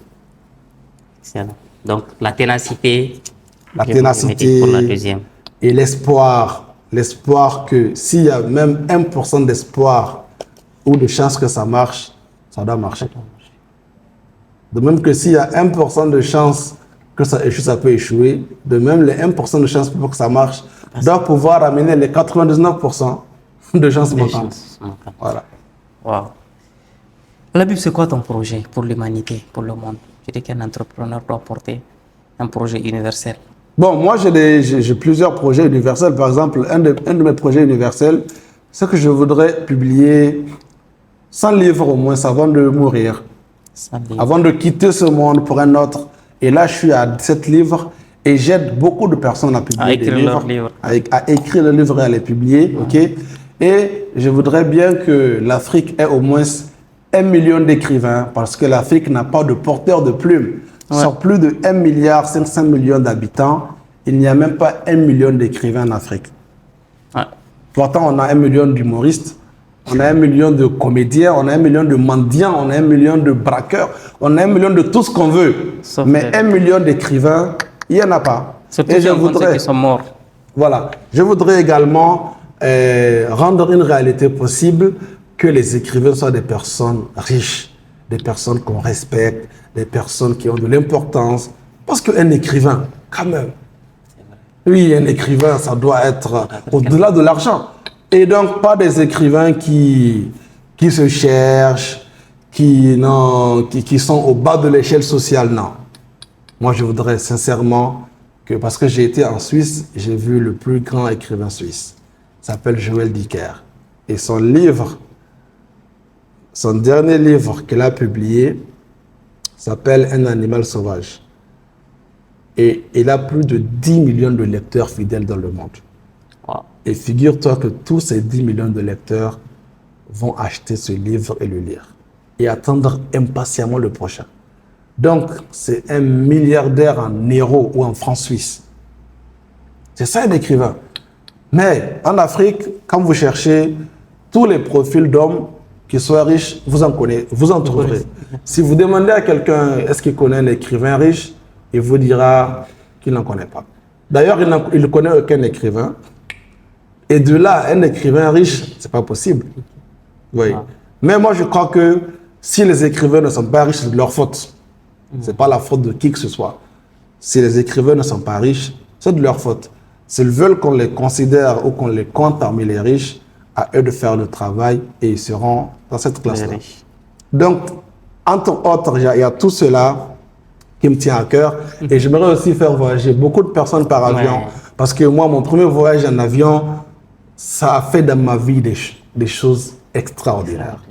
Excellent. Donc, la ténacité. La je vais vous mettre ténacité pour la deuxième. et l'espoir. L'espoir que s'il y a même 1% d'espoir ou de chance que ça marche, ça doit marcher. De même que s'il y a 1% de chance que ça échoue, ça peut échouer. De même, les 1% de chance pour que ça marche doit pouvoir amener les 99% de chance manquantes. Voilà. Wow. La Bible, c'est quoi ton projet pour l'humanité, pour le monde? Je dis qu'un entrepreneur doit porter un projet universel. Bon, moi, j'ai plusieurs projets universels. Par exemple, un de mes projets universels, c'est que je voudrais publier 100 livres au moins avant de mourir, Ça dit- avant de quitter ce monde pour un autre. Et là, je suis à 17 livres et j'aide beaucoup de personnes à publier À écrire des leurs livres, livres. à écrire les livres et à les publier. Ok. Et je voudrais bien que l'Afrique ait au moins 1 million d'écrivains parce que l'Afrique n'a pas de porteur de plumes. Sur plus de 1,5 milliard d'habitants, il n'y a même pas 1 million d'écrivains en Afrique. Ouais. Pourtant, on a 1 million d'humoristes, on a 1 million de comédiens, on a 1 million de mendiants, on a 1 million de braqueurs, on a 1 million de tout ce qu'on veut. Sauf Mais que- 1 million d'écrivains, il n'y en a pas. Surtout Et si on compte ceux qui sont morts. voilà, je voudrais également rendre une réalité possible que les écrivains soient des personnes riches, des personnes qu'on respecte, des personnes qui ont de l'importance. Parce qu'un écrivain, quand même, oui, un écrivain, ça doit être au-delà de l'argent. Et donc, pas des écrivains qui se cherchent, qui sont au bas de l'échelle sociale, non. Moi, je voudrais sincèrement que, parce que j'ai été en Suisse, j'ai vu le plus grand écrivain suisse. Il s'appelle Joël Dicker. Et son dernier livre qu'il a publié s'appelle Un animal sauvage. Et il a plus de 10 millions de lecteurs fidèles dans le monde. Wow. Et figure-toi que tous ces 10 millions de lecteurs vont acheter ce livre et le lire. Et attendre impatiemment le prochain. Donc, c'est un milliardaire en euros ou en francs suisses. C'est ça un écrivain. Mais en Afrique, quand vous cherchez tous les profils d'hommes qui soient riches, vous en trouverez. Si vous demandez à quelqu'un est-ce qu'il connaît un écrivain riche, il vous dira qu'il n'en connaît pas. D'ailleurs, il ne connaît aucun écrivain. Et de là, un écrivain riche, c'est pas possible. Oui. Mais moi, je crois que si les écrivains ne sont pas riches, c'est de leur faute. C'est pas la faute de qui que ce soit. Si les écrivains ne sont pas riches, c'est de leur faute. S'ils veulent qu'on les considère ou qu'on les compte parmi les riches, à eux de faire le travail et ils seront dans cette classe-là. riches. Donc, entre autres, il y a tout cela qui me tient à cœur. Et j'aimerais aussi faire voyager beaucoup de personnes par avion. Ouais. Parce que moi, mon premier voyage en avion, ça a fait dans ma vie des choses extraordinaires.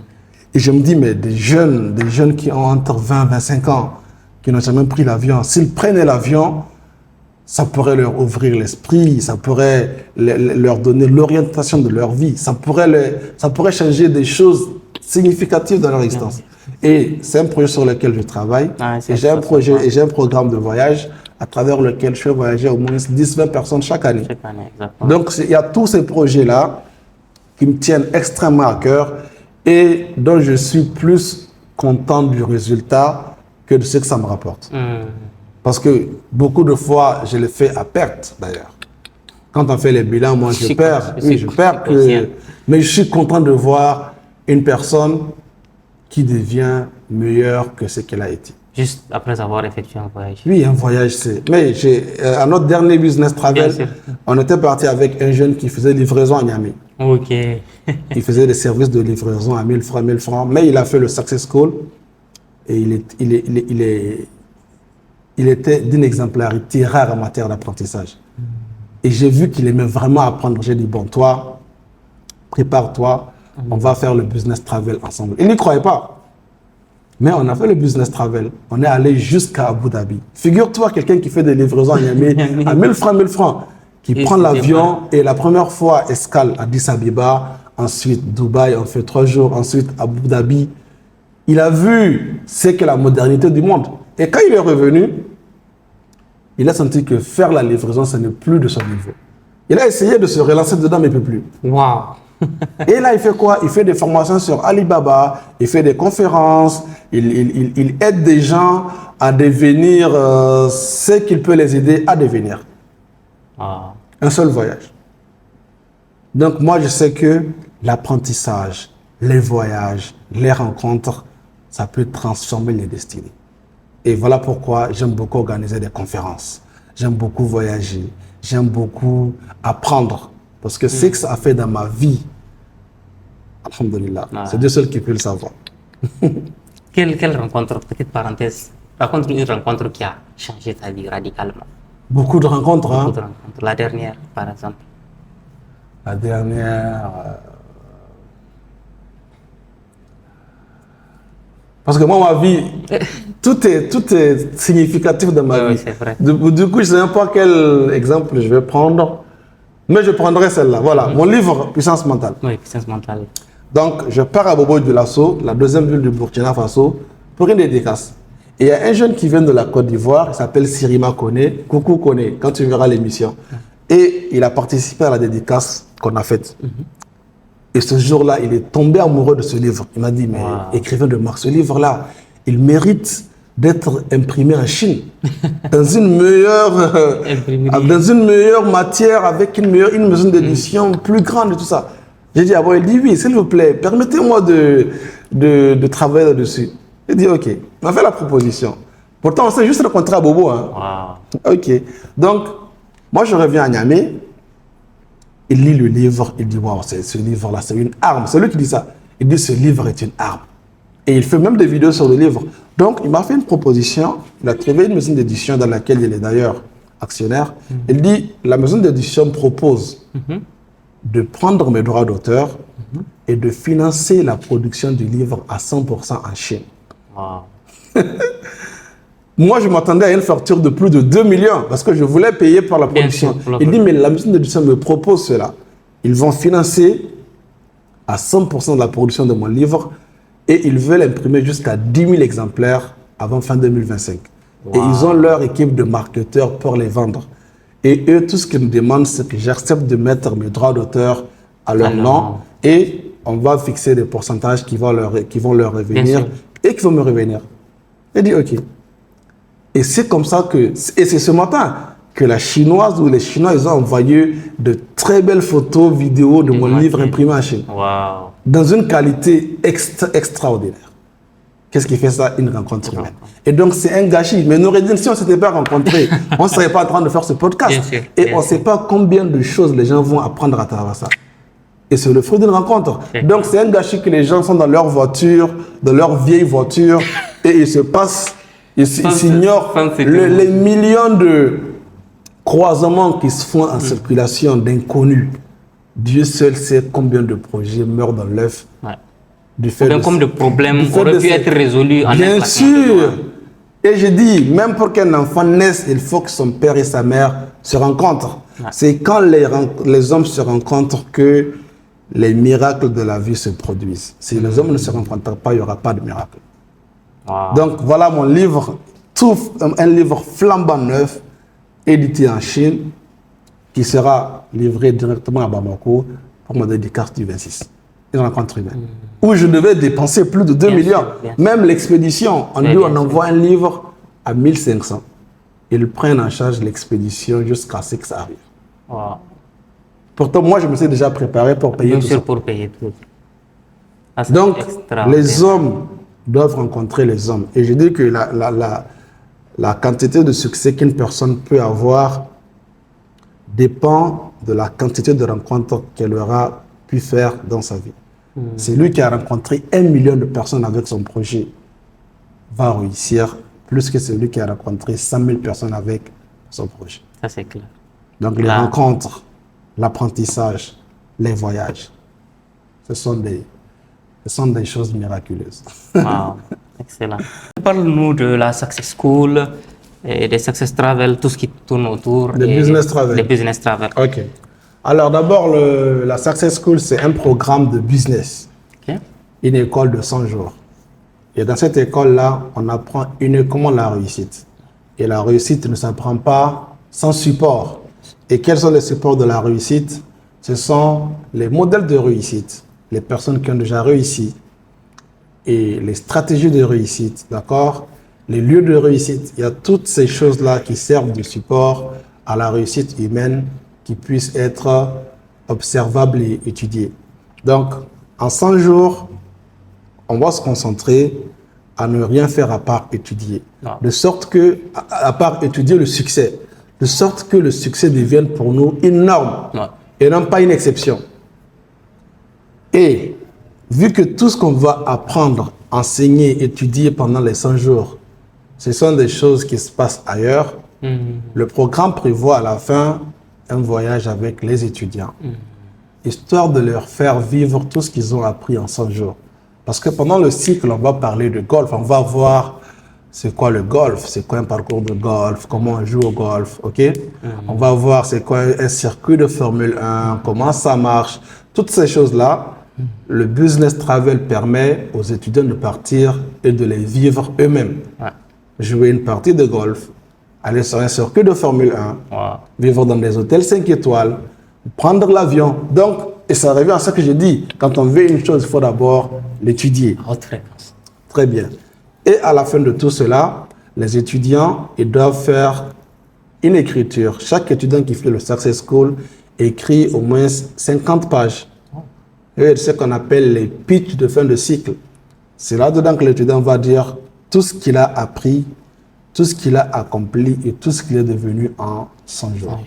Et je me dis, mais des jeunes qui ont entre 20 et 25 ans, qui n'ont jamais pris l'avion, s'ils prenaient l'avion, ça pourrait leur ouvrir l'esprit, ça pourrait leur donner l'orientation de leur vie, ça pourrait changer des choses significatives dans leur existence. Et c'est un projet sur lequel je travaille. Ah, c'est et j'ai un ça, projet c'est et j'ai un programme de voyage à travers lequel je fais voyager au moins 10-20 personnes chaque année. Chaque année, exactement. Donc, il y a tous ces projets-là qui me tiennent extrêmement à cœur et dont je suis plus content du résultat que de ce que ça me rapporte. Parce que beaucoup de fois, je le fais à perte, d'ailleurs. Quand on fait les bilans, moi, je perds. Oui, je perds. Mais je suis content de voir une personne qui devient meilleure que ce qu'elle a été. Juste après avoir effectué un voyage. Oui, un voyage, c'est... Mais à notre dernier business Bien travel, sûr. on était parti avec un jeune qui faisait livraison à Niamey. Ok. Il faisait des services de livraison à 1000 francs, 1000 francs. Mais il a fait le Success School et il était d'une exemplarité rare en matière d'apprentissage. Et j'ai vu qu'il aimait vraiment apprendre. J'ai dit, bon, toi, prépare-toi, on va faire le business travel ensemble. Il n'y croyait pas. Mais on a fait le business travel. On est allé jusqu'à Abu Dhabi. Figure-toi, quelqu'un qui fait des livraisons à Niamey à 1000 francs, qui Et prend c'est l'avion et la première fois escale à Addis Abeba, ensuite Dubaï, on fait 3 jours, ensuite Abu Dhabi. Il a vu ce qu'est la modernité du monde. Et quand il est revenu, il a senti que faire la livraison, ce n'est plus de son niveau. Il a essayé de se relancer dedans, mais il ne peut plus. Waouh. Et là, il fait quoi? Il fait des formations sur Alibaba, il fait des conférences, il aide des gens à devenir ce qu'il peut les aider à devenir. Ah. Un seul voyage. Donc moi, je sais que l'apprentissage, les voyages, les rencontres, ça peut transformer les destinées. Et voilà pourquoi j'aime beaucoup organiser des conférences. J'aime beaucoup voyager. J'aime beaucoup apprendre. Parce que ce que ça a fait dans ma vie, alhamdulillah, c'est Dieu seul qui peut le savoir. Quelle rencontre, petite parenthèse, raconte une rencontre qui a changé ta vie radicalement. Beaucoup de rencontres. Hein. Beaucoup de rencontres. La dernière, par exemple. La dernière... Parce que moi, ma vie, tout est significatif dans ma vie. Oui, c'est vrai. Du coup, je ne sais même pas quel exemple je vais prendre, mais je prendrai celle-là. Voilà, mon livre, Puissance mentale. Oui, puissance mentale. Donc, je pars à Bobo de Lasso, la deuxième ville du Burkina Faso, pour une dédicace. Et il y a un jeune qui vient de la Côte d'Ivoire, il s'appelle Sirima Kone. Coucou Kone, quand tu verras l'émission. Et il a participé à la dédicace qu'on a faite. Et ce jour-là, il est tombé amoureux de ce livre. Il m'a dit, mais écrivain de marque, ce livre-là, il mérite d'être imprimé en Chine, dans une meilleure matière, avec une maison d'édition plus grande et tout ça. J'ai dit, ah bon, il dit, oui, s'il vous plaît, permettez-moi de travailler là-dessus. Il dit, ok. Il m'a fait la proposition. Pourtant, on s'est juste rencontré à Bobo. Hein. Wow. Ok. Donc, moi, je reviens à Niamey. Il lit le livre, il dit, waouh, ce livre-là, c'est une arme. C'est lui qui dit ça. Il dit, ce livre est une arme. Et il fait même des vidéos sur le livre. Donc, il m'a fait une proposition. Il a trouvé une maison d'édition dans laquelle il est d'ailleurs actionnaire. Il dit, la maison d'édition propose de prendre mes droits d'auteur et de financer la production du livre à 100% en Chine. Wow. Moi, je m'attendais à une facture de plus de 2 millions parce que je voulais payer par la production. Bien sûr, Il dit, mais la maison d'édition me propose cela. Ils vont financer à 100% de la production de mon livre et ils veulent imprimer jusqu'à 10 000 exemplaires avant fin 2025. Wow. Et ils ont leur équipe de marketeurs pour les vendre. Et eux, tout ce qu'ils me demandent, c'est que j'accepte de mettre mes droits d'auteur à leur nom et on va fixer des pourcentages qui vont leur revenir et qui vont me revenir. Il dit, ok. Et c'est comme ça que, et c'est ce matin que la chinoise ou les Chinois, ils ont envoyé de très belles photos, vidéos de mon livre imprimé en Chine. Wow. Dans une qualité extraordinaire. Qu'est-ce qui fait ça? Une rencontre humaine. Et donc, c'est un gâchis. Mais Noureddine, si on ne s'était pas rencontrés, on ne serait pas en train de faire ce podcast. Bien sûr, et on ne sait pas combien de choses les gens vont apprendre à travers ça. Et c'est le fruit d'une rencontre. Donc, c'est un gâchis que les gens sont dans leur voiture, dans leur vieille voiture, et il se passe, ils s'ignorent les millions de croisements qui se font en circulation d'inconnus. Dieu seul sait combien de projets meurent dans l'œuf. Ouais. Du fait Bien comme de problèmes auraient pu être résolus en Bien sûr. Et je dis, même pour qu'un enfant naisse, il faut que son père et sa mère se rencontrent. Ouais. C'est quand les hommes se rencontrent que les miracles de la vie se produisent. Si les hommes ne se rencontrent pas, il n'y aura pas de miracle. Wow. Donc voilà mon livre, un livre flambant neuf, édité en Chine, qui sera livré directement à Bamako pour ma dédicace du 26. Une rencontre humaine. Où je devais dépenser plus de 2 millions. Même l'expédition, on dit on envoie un livre à 1500. Ils prennent en charge l'expédition jusqu'à ce que ça arrive. Wow. Pourtant, moi, je me suis déjà préparé pour payer tout ça. Pour payer tout. Donc, les hommes doivent rencontrer les hommes. Et je dis que la quantité de succès qu'une personne peut avoir dépend de la quantité de rencontres qu'elle aura pu faire dans sa vie. C'est lui qui a rencontré 1 million de personnes avec son projet va réussir plus que celui qui a rencontré 100 000 personnes avec son projet. Ça, c'est clair. Donc les rencontres, l'apprentissage, les voyages, ce sont des choses miraculeuses. Wow. Excellent. Parle-nous de la Success School et des Success Travel, tout ce qui tourne autour. Des business travel. Des business travel. Ok. Alors d'abord, la Success School, c'est un programme de business. Ok. Une école de 100 jours. Et dans cette école-là, on apprend uniquement la réussite. Et la réussite ne s'apprend pas sans support. Et quels sont les supports de la réussite? Ce sont les modèles de réussite, les personnes qui ont déjà réussi, et les stratégies de réussite, d'accord? Les lieux de réussite. Il y a toutes ces choses-là qui servent de support à la réussite humaine qui puissent être observables et étudiées. Donc, en 100 jours, on va se concentrer à ne rien faire à part étudier. De sorte que, à part étudier le succès, de sorte que le succès devienne pour nous une norme et non pas une exception. Et vu que tout ce qu'on va apprendre, enseigner, étudier pendant les 100 jours, ce sont des choses qui se passent ailleurs, le programme prévoit à la fin un voyage avec les étudiants, histoire de leur faire vivre tout ce qu'ils ont appris en 100 jours. Parce que pendant le cycle, on va parler de golf, on va voir c'est quoi le golf, c'est quoi un parcours de golf, comment on joue au golf, ok? On va voir c'est quoi un circuit de Formule 1, comment ça marche, toutes ces choses-là. Le business travel permet aux étudiants de partir et de les vivre eux-mêmes. Jouer une partie de golf, aller sur un circuit de Formule 1, vivre dans des hôtels 5 étoiles, prendre l'avion. Donc, et ça revient à ce que je dis, quand on veut une chose, il faut d'abord l'étudier. Haute fréquence. Très bien. Et à la fin de tout cela, les étudiants, ils doivent faire une écriture. Chaque étudiant qui fait le Success School écrit au moins 50 pages. Et c'est ce qu'on appelle les pitchs de fin de cycle. C'est là-dedans que l'étudiant va dire tout ce qu'il a appris, tout ce qu'il a accompli et tout ce qu'il est devenu en 100 jours.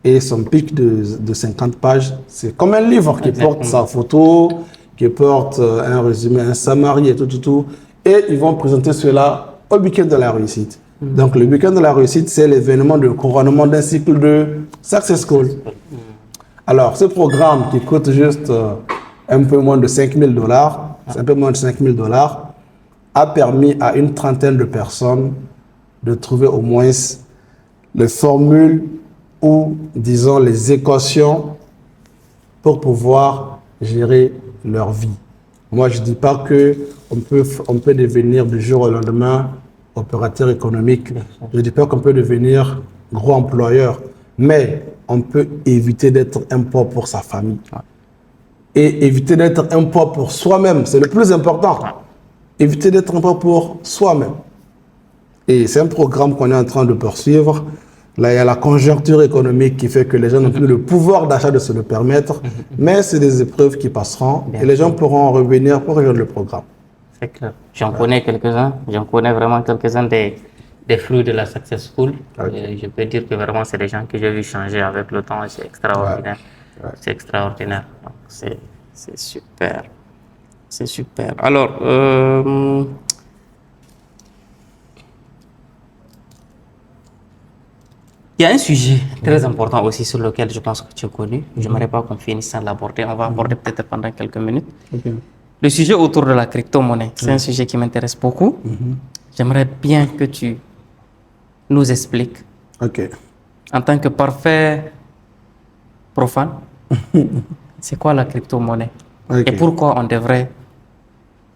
Et son pitch de 50 pages, c'est comme un livre qui porte sa photo, qui porte un résumé, un summary et tout. Et ils vont présenter cela au week-end de la réussite. Donc le week-end de la réussite, c'est l'événement de couronnement d'un cycle de Success School. Alors, ce programme qui coûte juste un peu moins de 5 000 $, c'est un peu moins de 5 000 $, a permis à une trentaine de personnes de trouver au moins les formules ou, disons, les équations pour pouvoir gérer leur vie. Moi, je ne dis pas qu'on peut devenir du jour au lendemain opérateur économique. Je ne dis pas qu'on peut devenir gros employeur. Mais on peut éviter d'être un poids pour sa famille. Et éviter d'être un poids pour soi-même, c'est le plus important. Éviter d'être un poids pour soi-même. Et c'est un programme qu'on est en train de poursuivre. Là, il y a la conjoncture économique qui fait que les gens n'ont plus le pouvoir d'achat de se le permettre. Mais c'est des épreuves qui passeront et les gens pourront revenir pour rejoindre le programme. C'est clair. J'en connais quelques-uns. J'en connais vraiment quelques-uns des fruits de la Success School. Et je peux dire que vraiment, c'est des gens que j'ai vu changer avec le temps et c'est extraordinaire. C'est extraordinaire. Donc, c'est super. C'est super. Alors, il y a un sujet très important aussi sur lequel je pense que tu es connu. Je n'aimerais pas qu'on finisse sans l'aborder. On va aborder peut-être pendant quelques minutes. Le sujet autour de la crypto-monnaie, c'est un sujet qui m'intéresse beaucoup. J'aimerais bien que tu nous expliques, en tant que parfait profane, c'est quoi la crypto-monnaie et pourquoi on devrait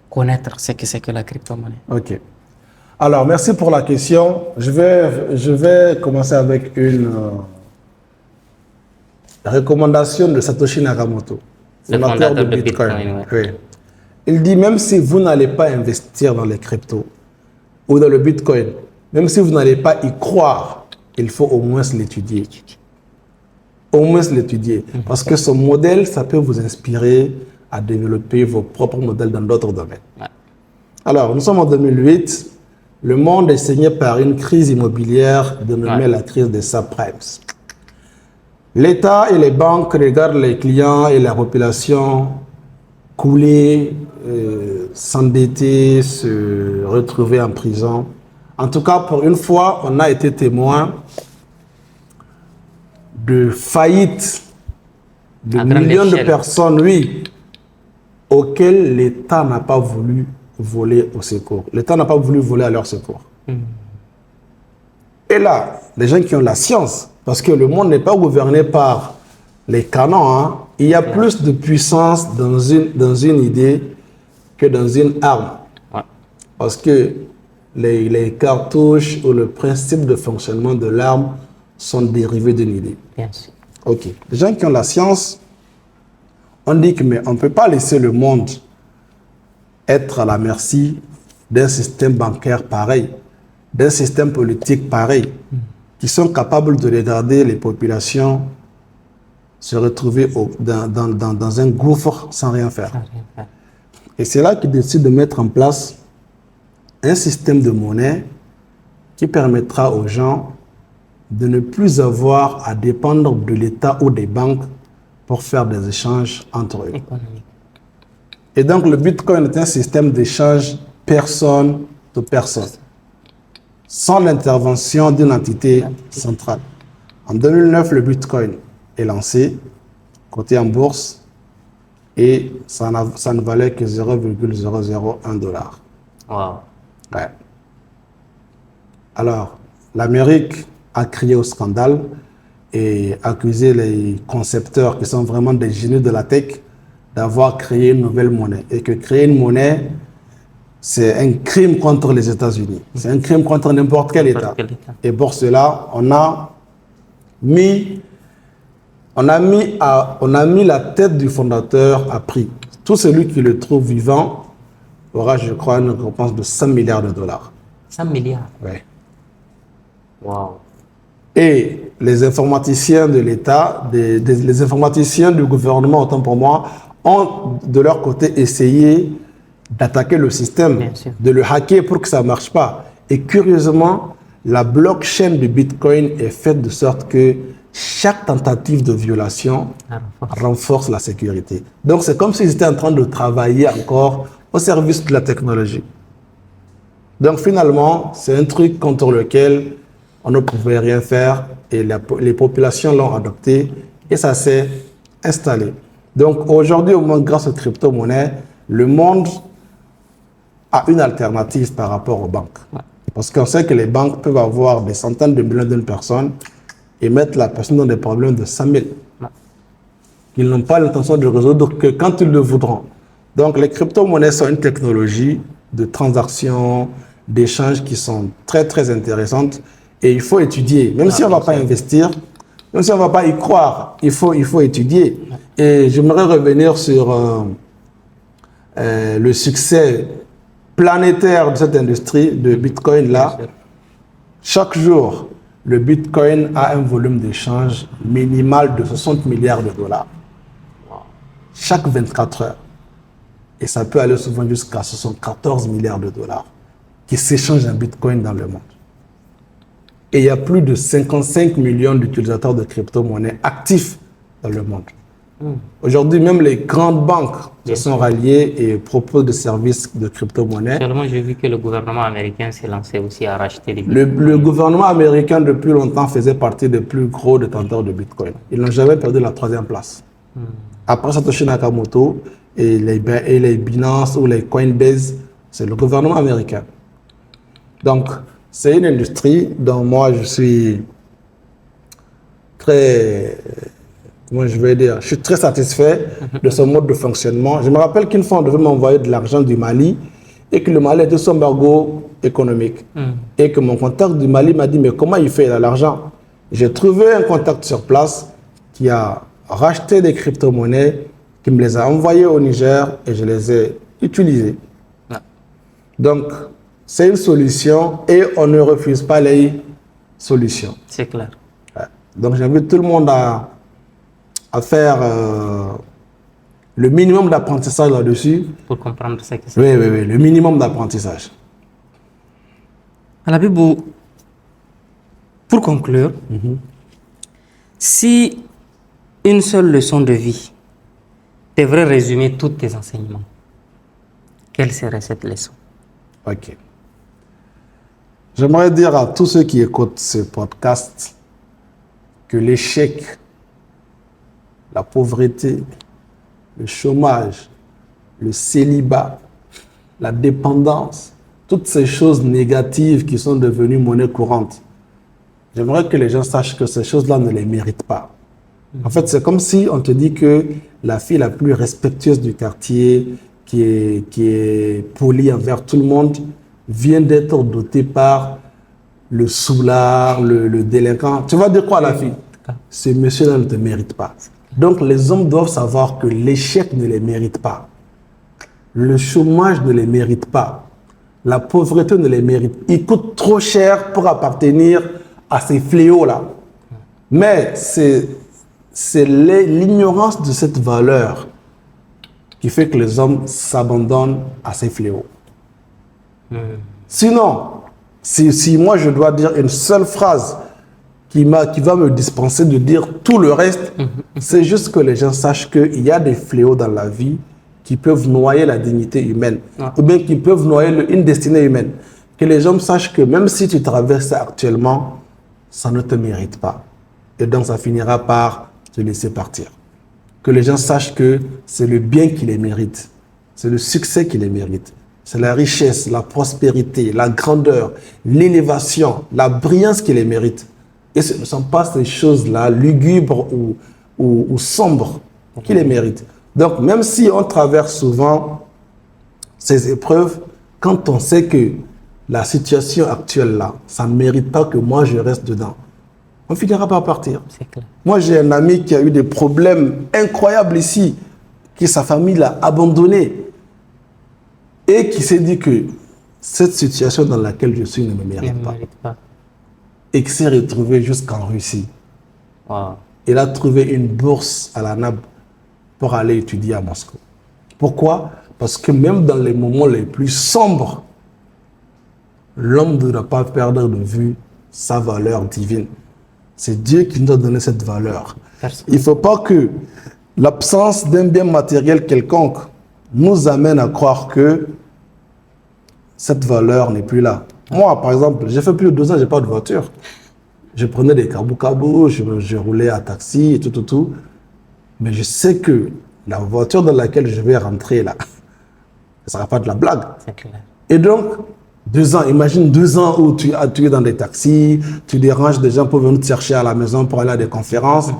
connaître ce que c'est que la crypto-monnaie. Alors, merci pour la question. Je vais commencer avec une recommandation de Satoshi Nakamoto, fondateur de Bitcoin. Il dit, même si vous n'allez pas investir dans les cryptos ou dans le Bitcoin, même si vous n'allez pas y croire, il faut au moins l'étudier. Au moins l'étudier. Parce que ce modèle, ça peut vous inspirer à développer vos propres modèles dans d'autres domaines. Alors, nous sommes en 2008. Le monde est saigné par une crise immobilière dénommée la crise des subprimes. L'État et les banques regardent les clients et la population couler, s'endetter, se retrouver en prison. En tout cas, pour une fois, on a été témoin de faillites de millions de personnes, oui, auxquelles l'État n'a pas voulu voler au secours. L'État n'a pas voulu voler à leur secours. Et là, les gens qui ont la science, parce que le monde n'est pas gouverné par les canons, hein, il y a plus de puissance dans une idée que dans une arme. Parce que les cartouches ou le principe de fonctionnement de l'arme sont dérivés d'une idée. Bien sûr. Ok. Les gens qui ont la science, on dit que mais on ne peut pas laisser le monde être à la merci d'un système bancaire pareil, d'un système politique pareil, qui sont capables de regarder les populations se retrouver dans un gouffre sans rien faire. Et c'est là qu'ils décident de mettre en place un système de monnaie qui permettra aux gens de ne plus avoir à dépendre de l'État ou des banques pour faire des échanges entre eux. Et donc le Bitcoin est un système d'échange personne de personne, sans l'intervention d'une entité centrale. En 2009, le Bitcoin est lancé, coté en bourse, et ça ne valait que 0,001 $. Wow. Ouais. Alors, l'Amérique a crié au scandale et accusé les concepteurs, qui sont vraiment des génies de la tech, d'avoir créé une nouvelle monnaie. Et que créer une monnaie, c'est un crime contre les États-Unis. C'est un crime contre n'importe quel État. Et pour cela, on a mis la tête du fondateur à prix. Tout celui qui le trouve vivant aura, je crois, une récompense de 100 milliards $. 100 milliards. Oui. Wow. Et les informaticiens de l'État, les informaticiens du gouvernement, autant pour moi, ont de leur côté essayé d'attaquer le système, de le hacker pour que ça ne marche pas. Et curieusement, la blockchain du Bitcoin est faite de sorte que chaque tentative de violation renforce la sécurité. Donc c'est comme s'ils étaient en train de travailler encore au service de la technologie. Donc finalement, c'est un truc contre lequel on ne pouvait rien faire et les populations l'ont adopté et ça s'est installé. Donc aujourd'hui, au moins grâce aux crypto-monnaies, le monde a une alternative par rapport aux banques. Parce qu'on sait que les banques peuvent avoir des centaines de millions de personnes et mettre la personne dans des problèmes de 100 000. Ils n'ont pas l'intention de résoudre que quand ils le voudront. Donc les crypto-monnaies sont une technologie de transaction, d'échange qui sont très très intéressantes et il faut étudier. Même si on ne va pas investir, même si on ne va pas y croire, il faut étudier. Et j'aimerais revenir sur le succès planétaire de cette industrie de Bitcoin là. Chaque jour, le Bitcoin a un volume d'échange minimal de 60 milliards $. Chaque 24 heures. Et ça peut aller souvent jusqu'à 74 milliards $. Qui s'échangent en Bitcoin dans le monde. Et il y a plus de 55 millions d'utilisateurs de crypto-monnaies actifs dans le monde. Aujourd'hui, même les grandes banques se sont ralliées et proposent des services de crypto-monnaies. Seulement, j'ai vu que le gouvernement américain s'est lancé aussi à racheter des bitcoins. Le gouvernement américain, depuis longtemps, faisait partie des plus gros détenteurs de Bitcoin. Ils n'ont jamais perdu la 3e place. Après Satoshi Nakamoto et les Binance ou les Coinbase, c'est le gouvernement américain. Donc, c'est une industrie dont moi, je suis très... Comment je vais dire? Je suis très satisfait de ce mode de fonctionnement. Je me rappelle qu'une fois, on devait m'envoyer de l'argent du Mali et que le Mali était sous embargo économique. Et que mon contact du Mali m'a dit, mais comment il fait? Il a l'argent. J'ai trouvé un contact sur place qui a racheté des crypto-monnaies, qui me les a envoyées au Niger et je les ai utilisées. Donc, c'est une solution et on ne refuse pas les solutions. C'est clair. Donc, j'invite tout le monde à faire Le minimum d'apprentissage là-dessus. Pour comprendre ce que c'est. Oui, le minimum d'apprentissage. Alabibou, pour conclure, si une seule leçon de vie devrait résumer tous tes enseignements, quelle serait cette leçon? Ok. J'aimerais dire à tous ceux qui écoutent ce podcast que l'échec, la pauvreté, le chômage, le célibat, la dépendance, toutes ces choses négatives qui sont devenues monnaie courante, j'aimerais que les gens sachent que ces choses-là ne les méritent pas. En fait, c'est comme si on te dit que la fille la plus respectueuse du quartier, qui est polie envers tout le monde, vient d'être dotée par le soulard, le délinquant. Tu vas dire quoi à la fille? Ce monsieur-là ne te mérite pas. Donc, les hommes doivent savoir que l'échec ne les mérite pas. Le chômage ne les mérite pas. La pauvreté ne les mérite. Ils coûtent trop cher pour appartenir à ces fléaux-là. Mais c'est l'ignorance de cette valeur qui fait que les hommes s'abandonnent à ces fléaux. Sinon, si moi je dois dire une seule phrase qui va me dispenser de dire tout le reste, c'est juste que les gens sachent qu'il y a des fléaux dans la vie qui peuvent noyer la dignité humaine, ou bien qui peuvent noyer une destinée humaine. Que les gens sachent que même si tu traverses ça actuellement, ça ne te mérite pas. Et donc ça finira par te laisser partir. Que les gens sachent que c'est le bien qui les mérite, c'est le succès qui les mérite. C'est la richesse, la prospérité, la grandeur, l'élévation, la brillance qui les mérite. Et ce ne sont pas ces choses-là, lugubres ou sombres, qui les méritent. Donc, même si on traverse souvent ces épreuves, quand on sait que la situation actuelle-là, ça ne mérite pas que moi je reste dedans, on finira par partir. C'est clair. Moi, j'ai un ami qui a eu des problèmes incroyables ici, que sa famille l'a abandonné et qui s'est dit que cette situation dans laquelle je suis ne me mérite pas. Et qui s'est retrouvé jusqu'en Russie. Wow. Il a trouvé une bourse à la NAB pour aller étudier à Moscou. Pourquoi? Parce que même dans les moments les plus sombres, l'homme ne doit pas perdre de vue sa valeur divine. C'est Dieu qui nous a donné cette valeur. Il ne faut pas que l'absence d'un bien matériel quelconque nous amène à croire que cette valeur n'est plus là. Moi, par exemple, j'ai fait plus de 2 ans, je n'ai pas de voiture. Je prenais des cabou-cabou, je roulais à taxi et tout. Mais je sais que la voiture dans laquelle je vais rentrer là, ce ne sera pas de la blague. C'est clair. Et donc, 2 ans, imagine 2 ans où tu es dans des taxis, tu déranges des gens pour venir te chercher à la maison pour aller à des conférences.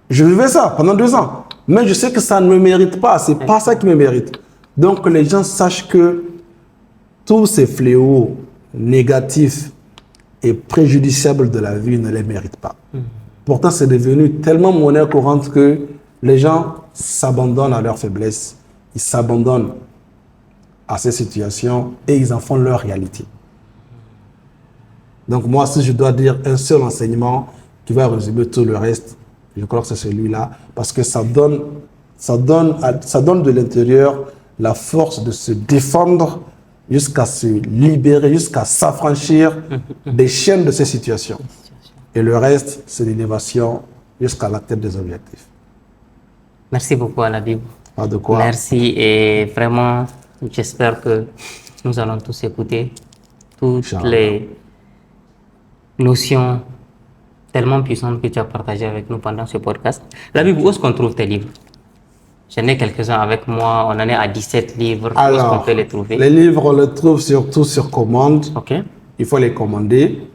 Je vivais ça pendant 2 ans. Mais je sais que ça ne me mérite pas, c'est pas ça qui me mérite. Donc, que les gens sachent que tous ces fléaux négatifs et préjudiciables de la vie ne les méritent pas. Pourtant, c'est devenu tellement monnaie courante que les gens s'abandonnent à leurs faiblesses, ils s'abandonnent à ces situations et ils en font leur réalité. Donc moi, si je dois dire un seul enseignement qui va résumer tout le reste, je crois que c'est celui-là, parce que ça donne de l'intérieur la force de se défendre jusqu'à se libérer, jusqu'à s'affranchir des chaînes de ces situations. Et le reste, c'est l'élévation jusqu'à l'atteinte des objectifs. Merci beaucoup, Alabibou. Pas de quoi. Merci et vraiment, j'espère que nous allons tous écouter toutes les notions tellement puissantes que tu as partagées avec nous pendant ce podcast. Alabibou, où est-ce qu'on trouve tes livres? J'en ai quelques-uns avec moi, on en est à 17 livres. Où est-ce qu'on peut les trouver? Les livres, on les trouve surtout sur commande. Ok. Il faut les commander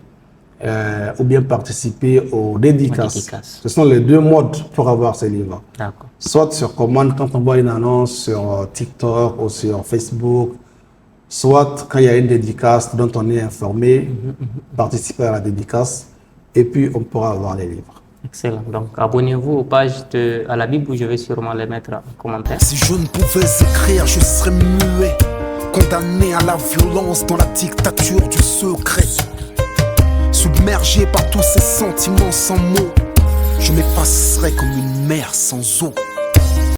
ou bien participer aux dédicaces. Ce sont les 2 modes pour avoir ces livres. D'accord. Soit sur commande quand on voit une annonce sur TikTok ou sur Facebook, soit quand il y a une dédicace dont on est informé, participer à la dédicace et puis on pourra avoir les livres. Excellent. Donc, abonnez-vous aux pages de Alabibou, je vais sûrement les mettre en commentaire. Si je ne pouvais écrire, je serais muet, condamné à la violence dans la dictature du secret. Submergé par tous ces sentiments sans mots, je m'effacerais comme une mer sans eau.